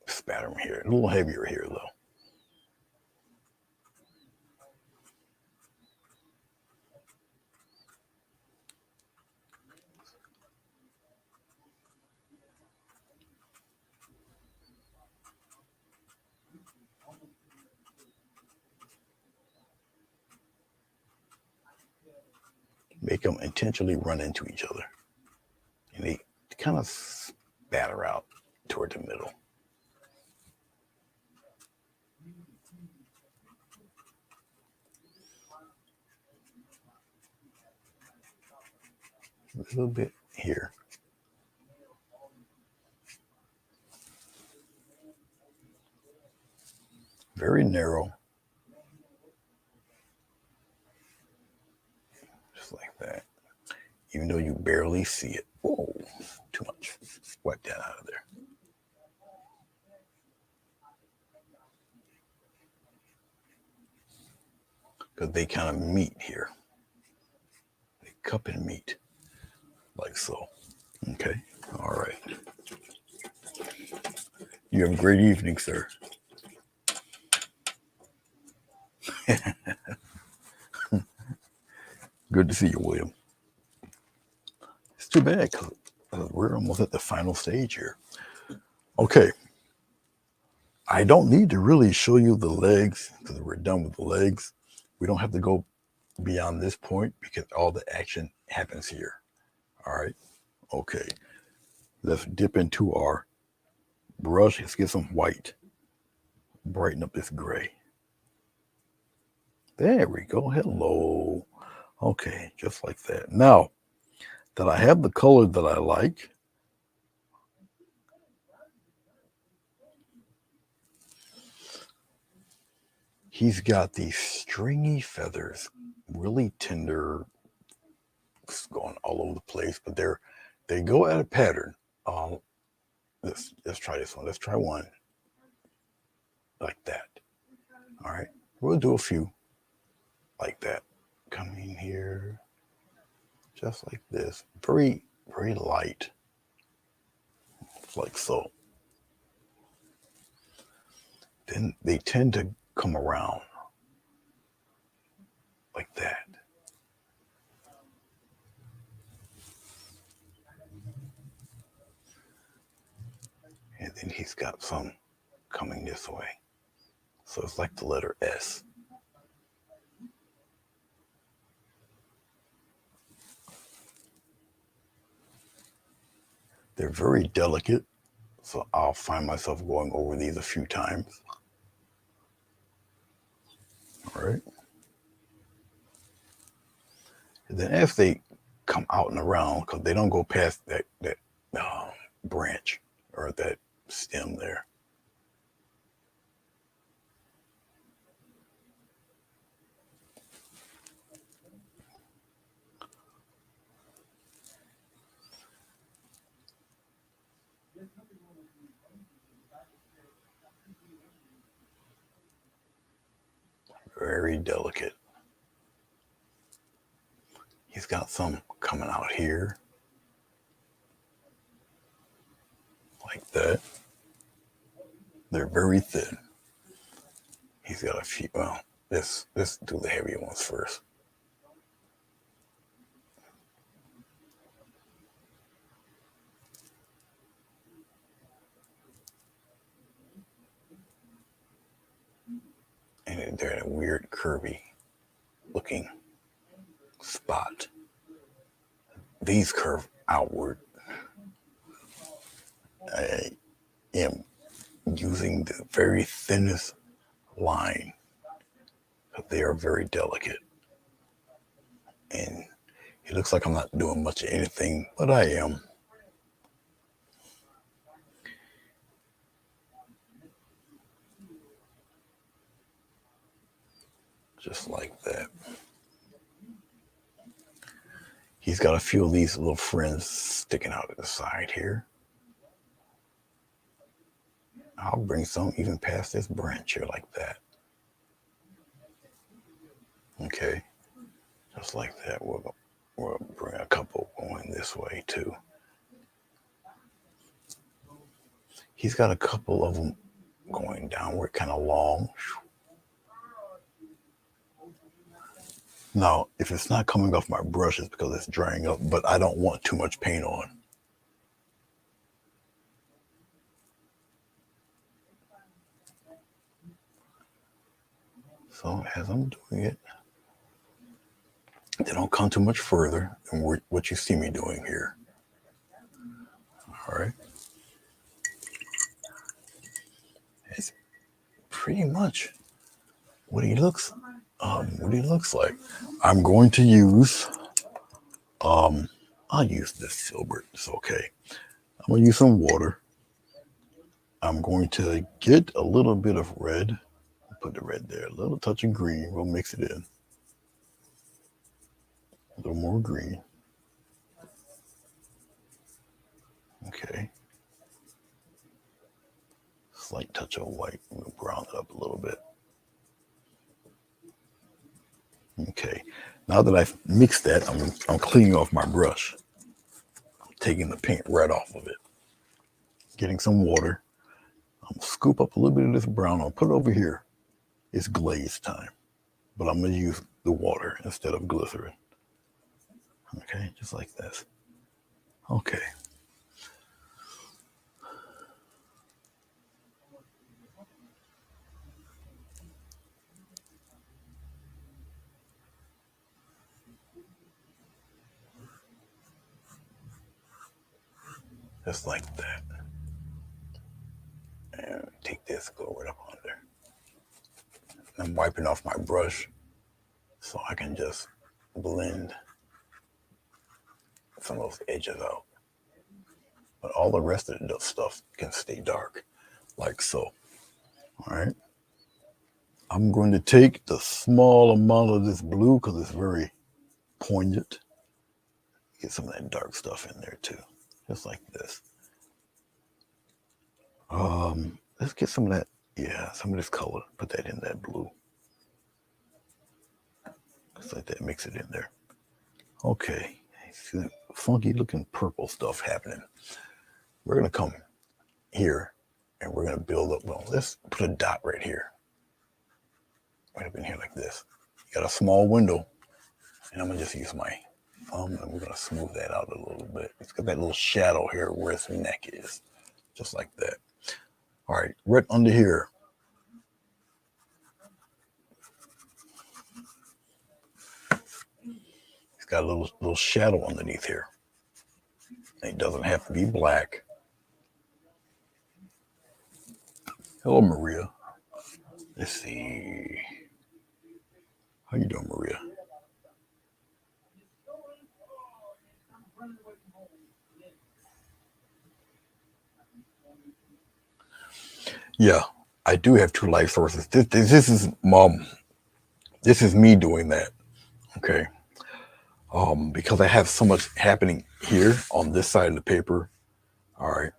Spatter them here. A little heavier here, though. Make them intentionally run into each other. And they kind of spatter out toward the middle. A little bit here. Very narrow. Just like that. Even though you barely see it. Whoa, too much. Wipe that out of there. Because they kind of meet here. They cup and meet. Like so. Okay. All right. You have a great evening, sir. Good to see you, William. It's too bad because we're almost at the final stage here. Okay. I don't need to really show you the legs because we're done with the legs. We don't have to go beyond this point because all the action happens here. All right. Okay. Let's dip into our brush. Let's get some white. Brighten up this gray. There we go. Hello. Okay, just like that. Now that I have the color that I like, he's got these stringy feathers, really tender, going all over the place, but they go at a pattern. Let's try this one. Let's try one like that. All right, we'll do a few like that. Coming here, just like this, very very light, like so. Then they tend to come around like that. And then he's got some coming this way. So it's like the letter S. They're very delicate, so I'll find myself going over these a few times. All right. And then as they come out and around, because they don't go past that branch or that stem there. Very delicate. He's got some coming out here like that. They're very thin. He's got a few. Well, let's do the heavier ones first. And they're in a weird curvy looking spot. These curve outward. I am using the very thinnest line. They are very delicate. And it looks like I'm not doing much of anything, but I am. Just like that. He's got a few of these little friends sticking out at the side here. I'll bring some even past this branch here like that. Okay, just like that. We'll bring a couple going this way too. He's got a couple of them going downward, kind of long. Now, if it's not coming off my brush, it's because it's drying up, but I don't want too much paint on. So as I'm doing it, they don't come too much further than what you see me doing here. All right. It's pretty much what he looks like. I'm going to use I'll use this silver. It's okay. I'm gonna use some water. I'm going to get a little bit of red. Put the red there. A little touch of green. We'll mix it in. A little more green. Okay. Slight touch of white. We'll brown it up a little bit. Okay. Now that I've mixed that, I'm cleaning off my brush. I'm taking the paint right off of it. Getting some water. I'm gonna scoop up a little bit of this brown. I'll put it over here. It's glaze time, but I'm gonna use the water instead of glycerin. Okay, just like this. Okay. Just like that. And take this, go right up under. I'm wiping off my brush so I can just blend some of those edges out. But all the rest of the stuff can stay dark, like so. All right. I'm going to take the small amount of this blue because it's very poignant. Get some of that dark stuff in there too, just like this. Let's get some of that, yeah, some of this color. Put that in that blue. Just like that, mix it in there. Okay, see that funky looking purple stuff happening. We're gonna come here and we're gonna build up. Well, let's put a dot right here. Right up in here like this. You got a small window, and I'm gonna just use my thumb and we're gonna smooth that out a little bit. It's got that little shadow here where its neck is, just like that. All right, right under here. It's got a little shadow underneath here. It doesn't have to be black. Hello, Maria. Let's see. How you doing, Maria? Yeah, I do have two light sources. This is me doing that. Okay. Because I have so much happening here on this side of the paper. All right.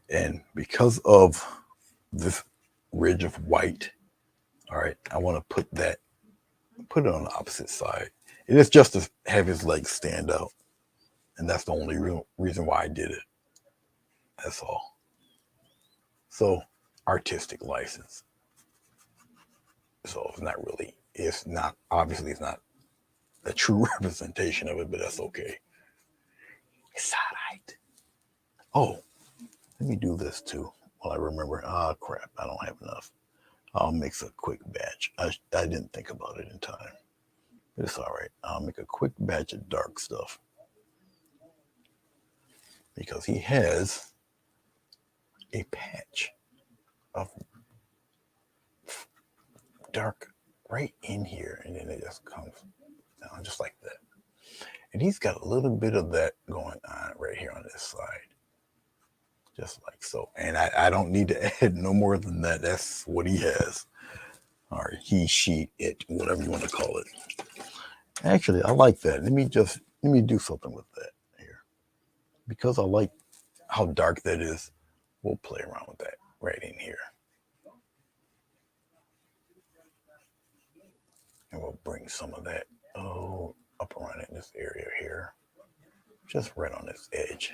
And because of this ridge of white, all right, I want to put it on the opposite side. It is just to have his legs stand out. And that's the only reason why I did it. That's all. So, artistic license. So it's not a true representation of it, but that's okay. It's all right. Oh, let me do this too. While I remember, crap, I don't have enough. I'll mix a quick batch. I didn't think about it in time. But it's all right. I'll make a quick batch of dark stuff. Because he has a patch of dark right in here. And then it just comes down just like that. And he's got a little bit of that going on right here on this side. Just like so. And I don't need to add no more than that. That's what he has. Or he, she, it, whatever you want to call it. Actually, I like that. Let me do something with that here. Because I like how dark that is, we'll play around with that right in here. And we'll bring some of that up around in this area here. Just right on this edge.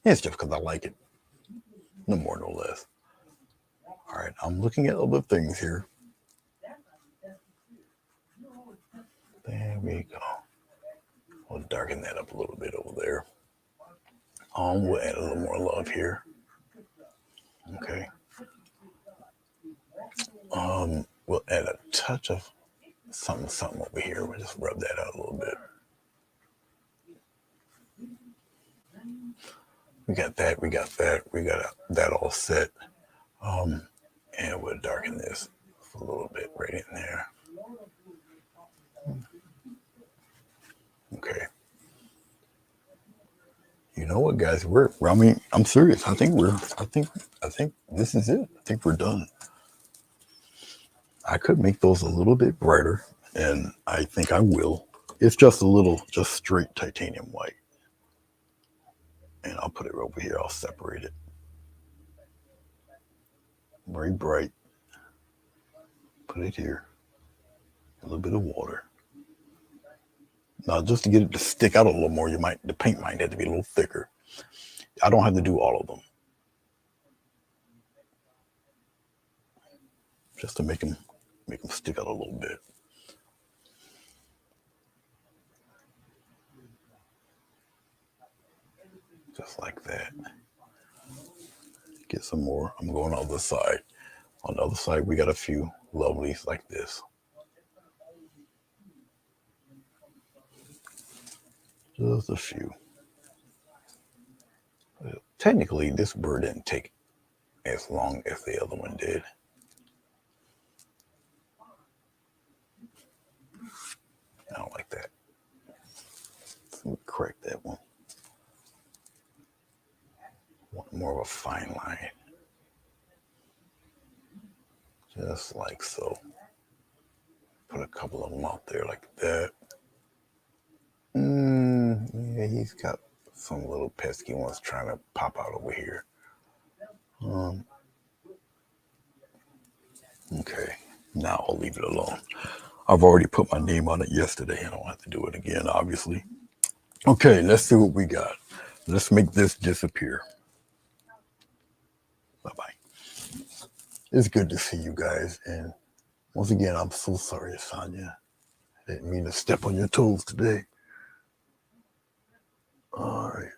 It's just because I like it. No more, no less. All right, I'm looking at other things here. There we go. We'll darken that up a little bit over there. We'll add a little more love here. Okay. We'll add a touch of something over here. We'll just rub that out a little bit. We got that. We got that all set. And we'll darken this a little bit right in there. Okay. You know what, guys? I'm serious. I think this is it. I think we're done. I could make those a little bit brighter, and I think I will. It's just straight titanium white. And I'll put it over here. I'll separate it. Very bright. Put it here. A little bit of water. Now, just to get it to stick out a little more, the paint might have to be a little thicker. I don't have to do all of them. Just to make them stick out a little bit. Just like that. Get some more. I'm going on the other side. On the other side, we got a few lovelies like this. Just a few. Technically, this bird didn't take as long as the other one did. a fine line. Just like so. Put a couple of them out there like that. Yeah, he's got some little pesky ones trying to pop out over here. Okay, now I'll leave it alone. I've already put my name on it yesterday. I don't have to do it again, obviously. Okay, let's see what we got. Let's make this disappear. Bye-bye. It's good to see you guys. And once again, I'm so sorry, Sonia. I didn't mean to step on your toes today. All right.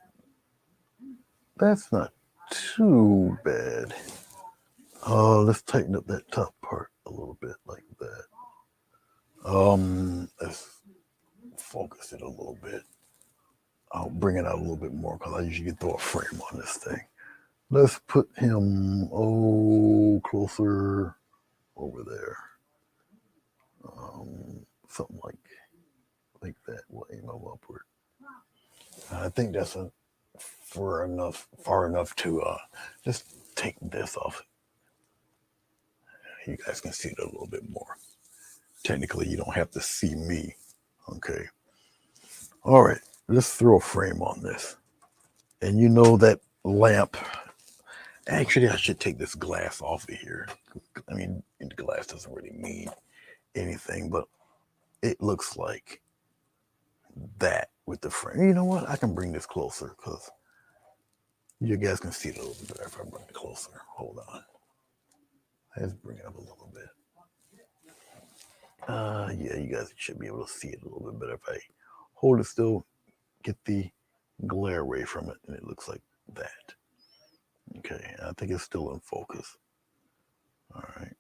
That's not too bad. Let's tighten up that top part a little bit like that. Let's focus it a little bit. I'll bring it out a little bit more because I usually throw a frame on this thing. Let's put him closer over there. Something like that. We'll aim him upward. I think that's far enough to just take this off. You guys can see it a little bit more. Technically, you don't have to see me. Okay. All right. Let's throw a frame on this. And you know that lamp. Actually, I should take this glass off of here. I mean, the glass doesn't really mean anything, but it looks like that with the frame. You know what? I can bring this closer because you guys can see it a little bit better if I bring it closer. Hold on. Let's bring it up a little bit. Yeah, you guys should be able to see it a little bit better if I hold it still, get the glare away from it, and it looks like that. Okay, I think it's still in focus. All right.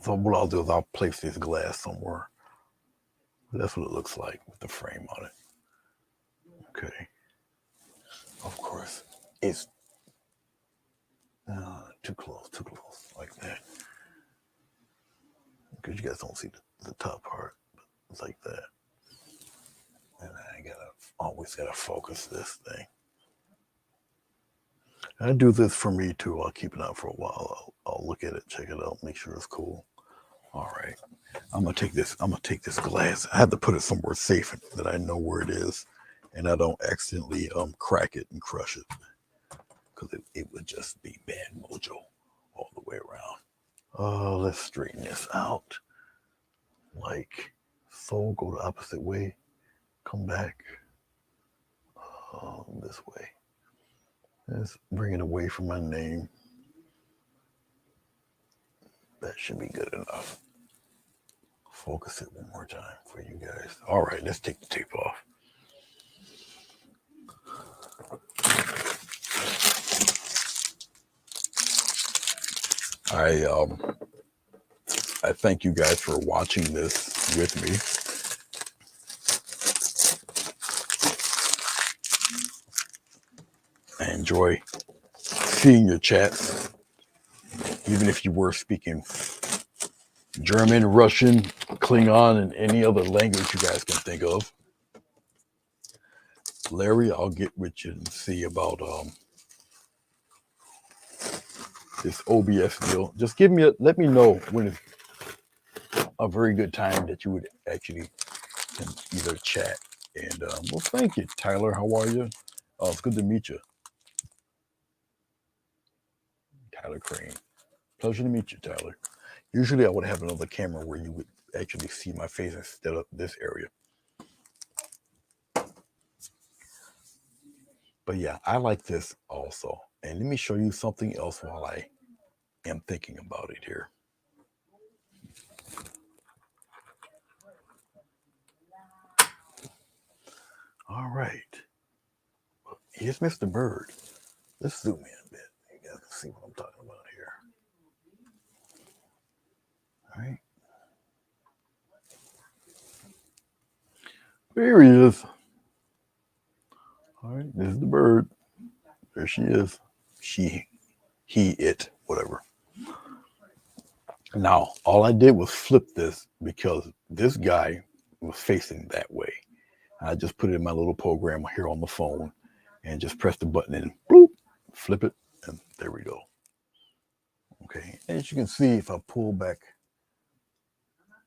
So what I'll do is I'll place this glass somewhere. That's what it looks like with the frame on it. Okay. Of course, it's too close, like that. Because you guys don't see the top part, but it's like that. And I always gotta focus this thing. I do this for me too. I'll keep it out for a while. I'll look at it, check it out, make sure it's cool. All right. I'm gonna take this glass. I have to put it somewhere safe that I know where it is and I don't accidentally crack it and crush it. Because it would just be bad mojo all the way around. Let's straighten this out. Like so, go the opposite way. Come back this way. Let's bring it away from my name. That should be good enough. Focus it one more time for you guys. All right, let's take the tape off. I thank you guys for watching this with me. I enjoy seeing your chats, even if you were speaking German, Russian, Klingon, and any other language you guys can think of. Larry, I'll get with you and see about this OBS deal. Just let me know when it's a very good time that you would actually can either chat. And well, thank you, Tyler. How are you? It's good to meet you. Tyler Crane. Pleasure to meet you, Tyler. Usually I would have another camera where you would actually see my face instead of this area. But yeah, I like this also. And let me show you something else while I am thinking about it here. All right. Here's Mr. Bird. Let's zoom in a bit. You guys can see what I'm talking about here. All right. There he is. All right, this is the bird. There she is. She, he, it, whatever. Now, all I did was flip this because this guy was facing that way. I just put it in my little program here on the phone and just press the button and bloop, flip it, and there we go. Okay, as you can see, if I pull back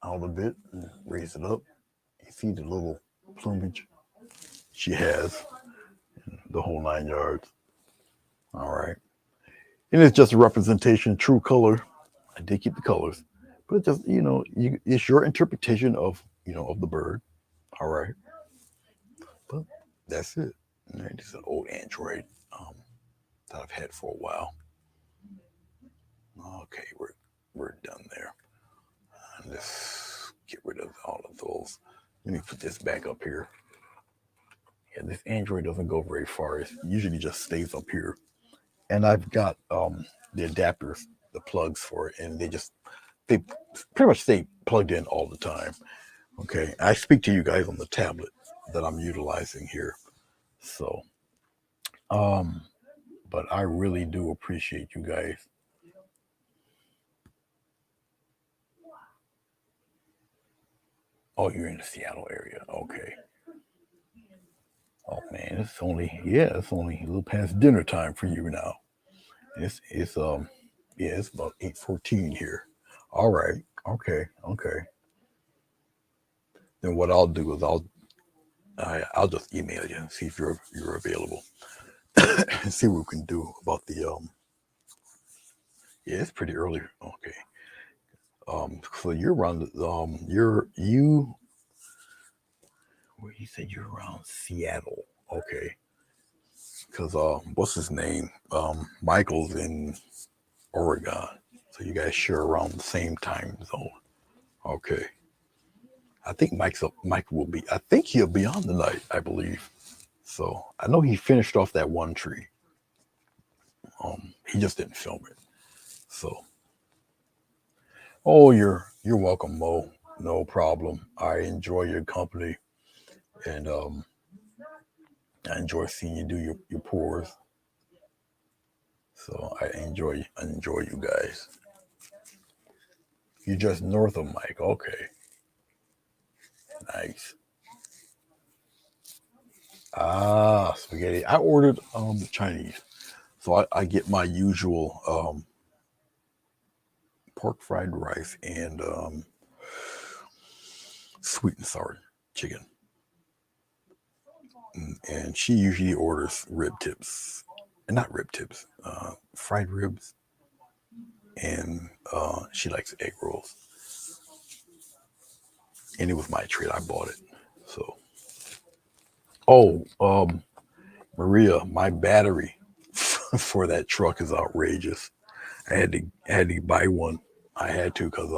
out a bit and raise it up, you see the little plumage she has, the whole 9 yards. All right, and it's just a representation, true color. I did keep the colors, but it's just it's your interpretation of of the bird. All right, but that's it. And it's an old Android that I've had for a while. Okay, we're done there. Let's get rid of all of those. Let me put this back up here. Yeah, this Android doesn't go very far. It usually just stays up here. And I've got the adapters, the plugs for it, and they pretty much stay plugged in all the time. Okay, I speak to you guys on the tablet that I'm utilizing here. So, but I really do appreciate you guys. Oh, you're in the Seattle area. Okay. Oh man, it's only a little past dinner time for you now. It's yeah, it's about 8:14 here. All right. Okay. Okay. Then what I'll do is I'll just email you and see if you're available and see what we can do about the yeah, it's pretty early. Okay. So you're around you where you said you're around Seattle. Okay. Because what's his name? Michael's in Oregon. So you guys share around the same time zone. Okay. I think Mike will be. I think he'll be on tonight. I believe. So I know he finished off that one tree. He just didn't film it. So. Oh, you're welcome, Mo. No problem. I enjoy your company, and I enjoy seeing you do your pours. So I enjoy you guys. You're just north of Mike. Okay. Nice. Ah, spaghetti. I ordered Chinese. So I get my usual pork fried rice and sweet and sour chicken. And she usually orders rib tips. And not rib tips, fried ribs. And she likes egg rolls. And it was my treat. I bought it. So, oh, Maria, my battery for that truck is outrageous. I had to buy one. I had to because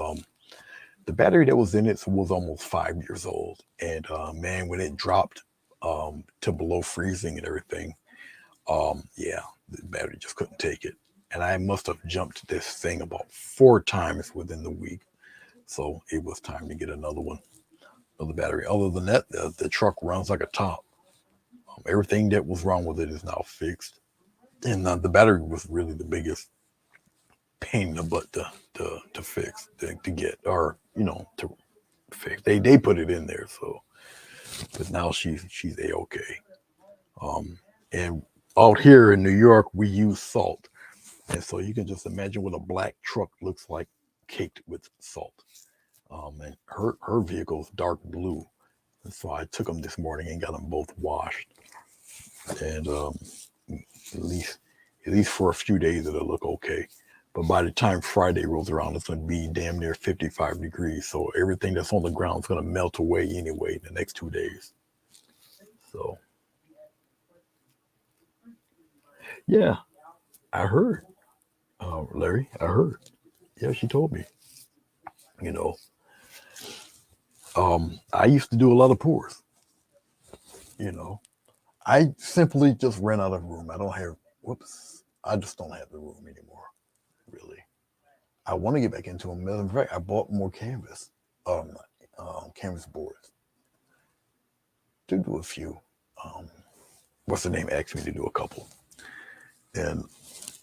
the battery that was in it was almost 5 years old, and man, when it dropped to below freezing and everything, yeah, the battery just couldn't take it, and I must have jumped this thing about 4 times within the week, so it was time to get another one, another battery. Other than that, the truck runs like a top. Everything that was wrong with it is now fixed, and the battery was really the biggest pain in the butt to fix to get or to fix. They put it in there, so but now she's a okay. And out here in New York, we use salt, and so you can just imagine what a black truck looks like, caked with salt. And her vehicle's dark blue, and so I took them this morning and got them both washed, and at least at least for a few days it'll look okay. But by the time Friday rolls around, it's going to be damn near 55 degrees. So everything that's on the ground is going to melt away anyway in the next 2 days. So, yeah, I heard, Larry, I heard. Yeah, she told me, you know, I used to do a lot of pours, you know. I simply just ran out of room. I don't have, whoops, I just don't have the room anymore, really. I want to get back into them. Matter of fact, I bought more canvas, um, canvas boards to do a few. Um, what's the name? Asked me to do a couple, and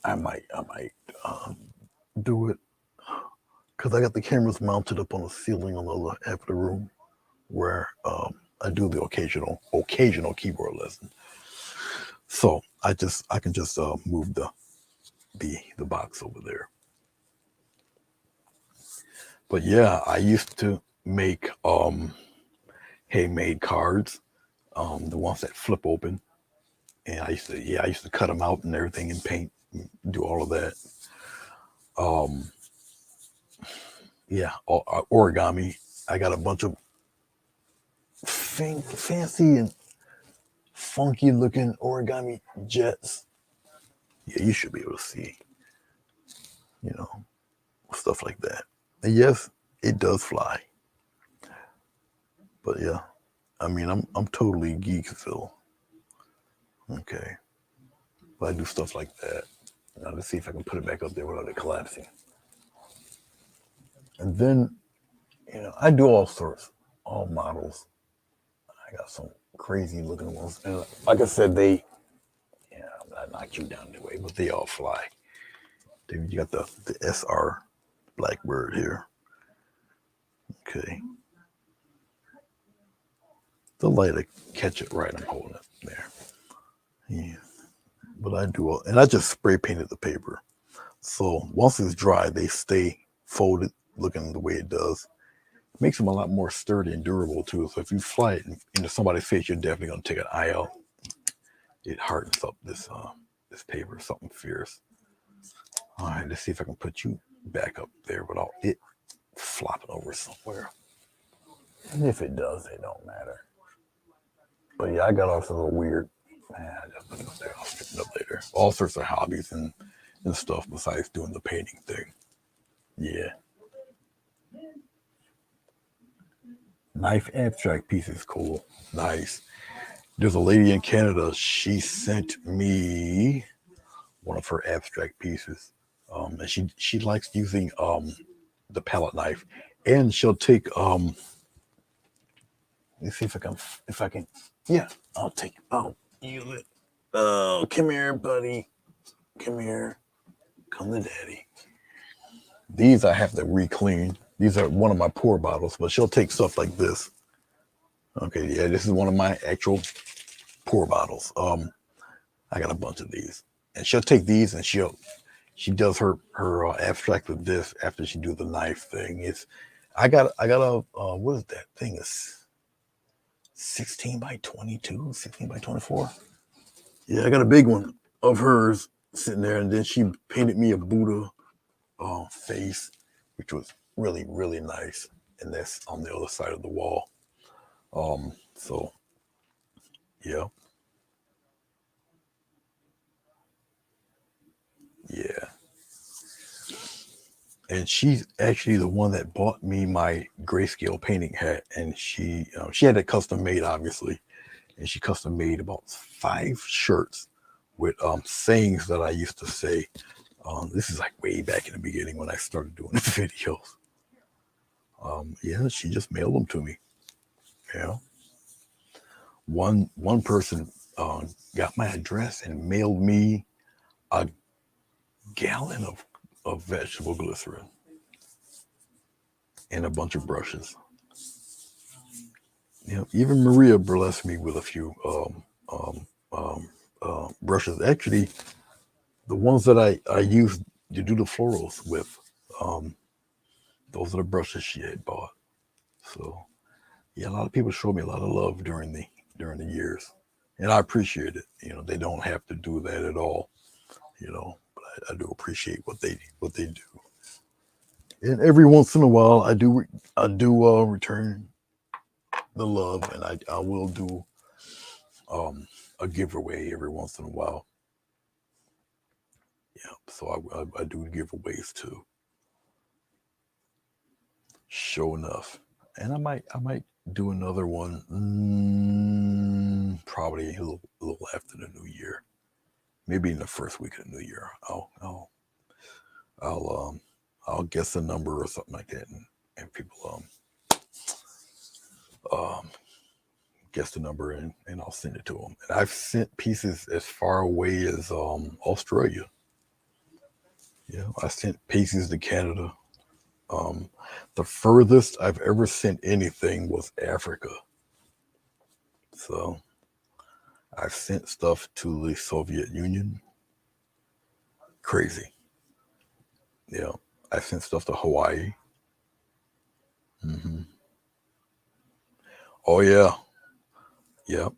I might um, do it because I got the cameras mounted up on the ceiling on the other half of the room where I do the occasional keyboard lesson. So I can just move the box over there. But yeah, I used to make handmade cards, the ones that flip open, and I used to cut them out and everything and paint, do all of that. Um, yeah, origami. I got a bunch of fancy and funky looking origami jets. Yeah, you should be able to see, you know, stuff like that. And yes, it does fly. But yeah, I mean, I'm totally geek still. Okay, but I do stuff like that. Now let's see if I can put it back up there without it collapsing. And then, I do all sorts, all models. I got some crazy looking ones, and like I said, I knocked you down the way, but they all fly. Dude, you got the SR Blackbird here. Okay, the light to catch it right. I'm holding it there. Yeah, but I do all, and I just spray painted the paper. So once it's dry, they stay folded, looking the way it does. It makes them a lot more sturdy and durable too. So if you fly it into somebody's face, you're definitely gonna take an eye out. It hardens up this paper, something fierce. All right, let's see if I can put you back up there without it flopping over somewhere. And if it does, it don't matter. But yeah, I got all sorts of weird. I just put it up there. I'll straighten it up later. All sorts of hobbies and stuff besides doing the painting thing. Yeah. Knife abstract piece is cool. Nice. There's a lady in Canada. She sent me one of her abstract pieces. And she likes using the palette knife, and she'll take let's see if I can yeah, I'll use it. Oh, come here, buddy. Come here. Come to daddy. These I have to re-clean. These are one of my pour bottles, but she'll take stuff like this. Okay, yeah, this is one of my actual pour bottles. I got a bunch of these, and she'll take these and she does her abstract with this after she do the knife thing. I got a what is that thing? It's 16 by 22, 16 by 24. Yeah, I got a big one of hers sitting there, and then she painted me a Buddha face, which was really really nice, and that's on the other side of the wall. So yeah, yeah. And she's actually the one that bought me my grayscale painting hat, and she had it custom made, obviously, and she custom made about 5 shirts with sayings that I used to say. This is like way back in the beginning when I started doing the videos. Yeah, she just mailed them to me. Yeah, one person got my address and mailed me a gallon of vegetable glycerin and a bunch of brushes. Even Maria blessed me with a few brushes. Actually, the ones that I used to do the florals with, um, those are the brushes she had bought. So yeah, a lot of people showed me a lot of love during the years, and I appreciate it. They don't have to do that at all. But I do appreciate what they do. And every once in a while, I do return the love, and I will do um, a giveaway every once in a while. Yeah, so I do giveaways too. Sure enough, and I might do another one, probably a little after the new year, maybe in the first week of the new year. I'll guess a number or something like that, and people um guess the number, and I'll send it to them. And I've sent pieces as far away as Australia. I sent pieces to Canada. Um, the furthest I've ever sent anything was Africa. So I've sent stuff to the Soviet Union. Crazy. Yeah. I sent stuff to Hawaii. Hmm. Oh yeah. Yep.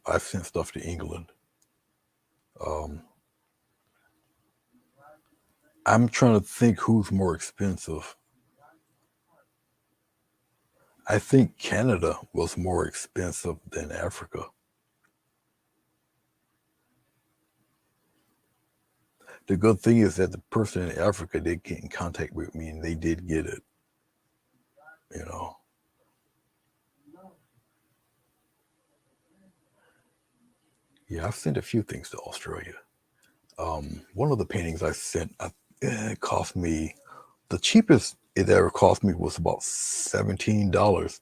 I've sent stuff to England. Um, I'm trying to think who's more expensive. I think Canada was more expensive than Africa. The good thing is that the person in Africa did get in contact with me and they did get it, you know. Yeah, I've sent a few things to Australia. One of the paintings I sent, it cost me, the cheapest it ever cost me was about $17.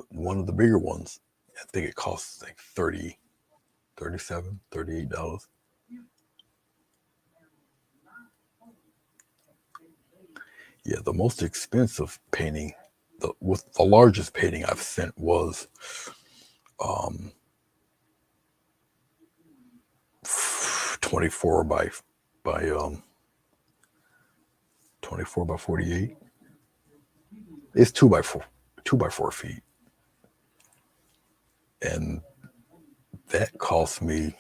One of the bigger ones, I think it costs like 30, 37, $38. Yeah, the most expensive painting, the largest painting I've sent was um, 24 by 24 by 48. It's 2 by 4 feet, and that cost me.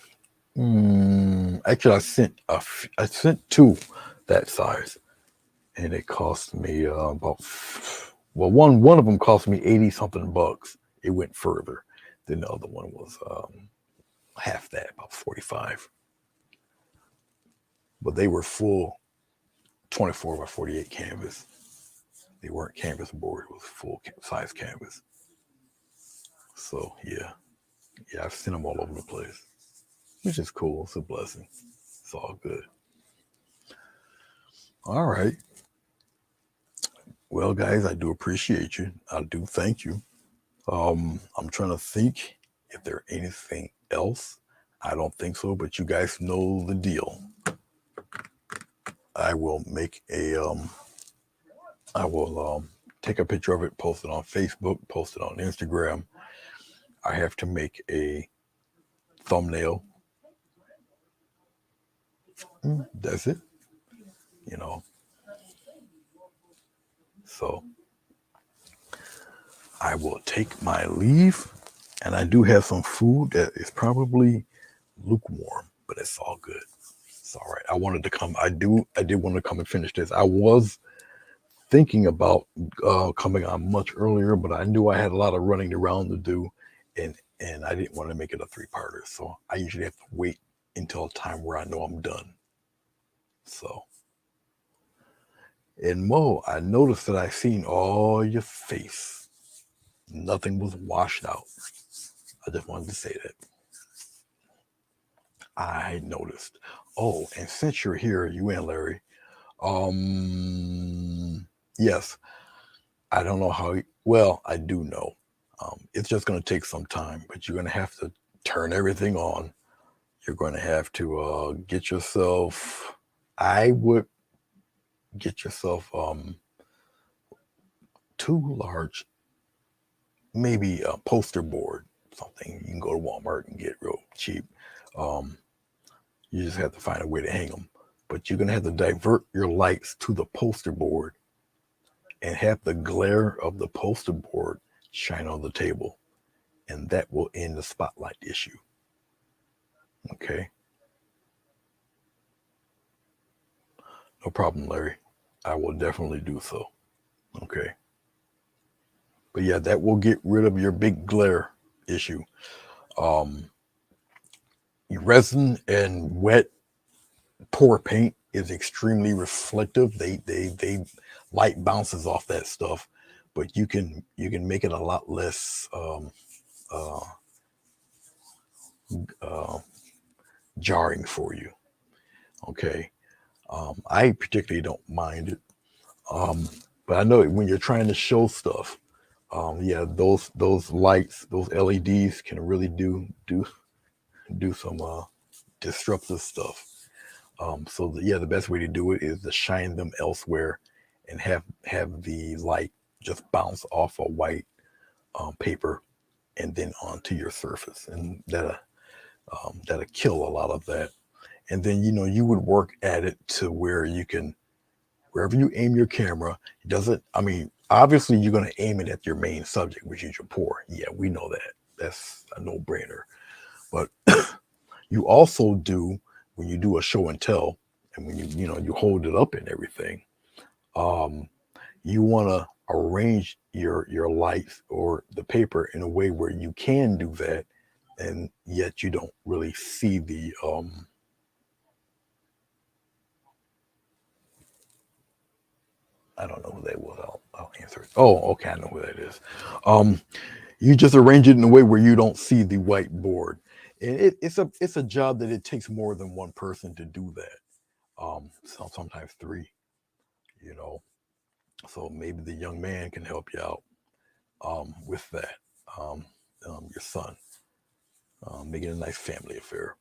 Actually, I sent two that size, and it cost me about well one of them cost me 80 something bucks. It went further. Then the other one was half that, about 45. But they were full 24 by 48 canvas. They weren't canvas board. It was full size canvas. So yeah, I've seen them all over the place, which is cool. It's a blessing. It's all good. All right. Well, guys, I do appreciate you. I do thank you. I'm trying to think if there's anything else. I don't think so, but you guys know the deal. I will make a I will take a picture of it, post it on Facebook, post it on Instagram. I have to make a thumbnail. That's it, you know. So I will take my leave, and I do have some food that is probably lukewarm, but it's all good. It's all right. I wanted to come. I did want to come and finish this. I was thinking about coming on much earlier, but I knew I had a lot of running around to do, and I didn't want to make it a three-parter. So I usually have to wait until a time where I know I'm done. So, and Mo, I noticed that I seen all your face. Nothing was washed out. I just wanted to say that. I noticed. Oh, and since you're here, you and Larry, yes, I don't know how, well, I do know. It's just going to take some time, but you're going to have to turn everything on. You're going to have to get yourself, I would get yourself two large, maybe a poster board, something you can go to Walmart and get real cheap. Um, you just have to find a way to hang them. But you're going to have to divert your lights to the poster board and have the glare of the poster board shine on the table. And that will end the spotlight issue. Okay. No problem, Larry. I will definitely do so. Okay. But yeah, that will get rid of your big glare issue. Um, Resin and wet pour paint is extremely reflective. They light bounces off that stuff, but you can make it a lot less uh, uh, jarring for you. Okay. I particularly don't mind it. Um, but I know when you're trying to show stuff, yeah, those lights, those LEDs can really do some disruptive stuff. Yeah, the best way to do it is to shine them elsewhere, and have the light just bounce off a white paper, and then onto your surface, and that'll kill a lot of that. And then you would work at it to where you can, wherever you aim your camera, it doesn't. I mean, obviously you're going to aim it at your main subject, which is your pour. Yeah, we know that. That's a no-brainer. But you also do, when you do a show and tell, and when you hold it up and everything, um, you want to arrange your lights or the paper in a way where you can do that, and yet you don't really see the I don't know who that was. I'll answer it. Oh, okay, I know who that is. Um, you just arrange it in a way where you don't see the whiteboard, and it's a job that it takes more than one person to do that. Sometimes three. You know, so maybe the young man can help you out with that. Um, your son, make it a nice family affair.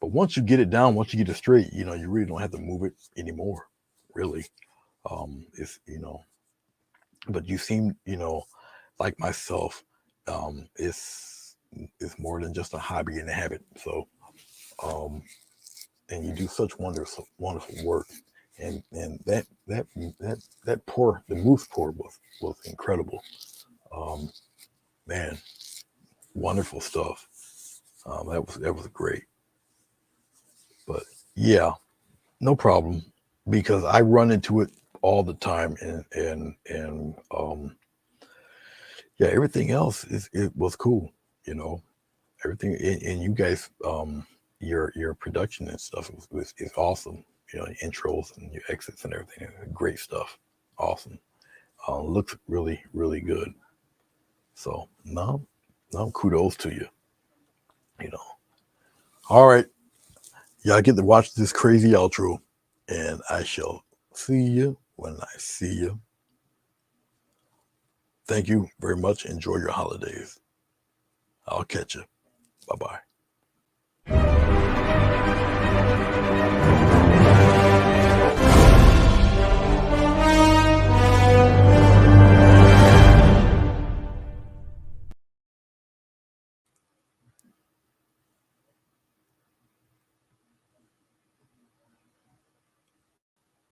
But once you get it down, once you get it straight, you really don't have to move it anymore. Really, it's but you seem, like myself, it's more than just a hobby and a habit. So, um, and you do such wonderful work, and that pour, the mousse pour was incredible. Um, man, wonderful stuff. That was great. But yeah, no problem, because I run into it all the time, and yeah, everything else it was cool, you know. Everything, and you guys, your production and stuff is awesome. Your intros and your exits and everything, great stuff. Awesome. Looks really really good. So no, kudos to you. You know. All right, y'all get to watch this crazy outro, and I shall see you when I see you. Thank you very much. Enjoy your holidays. I'll catch you. Bye bye.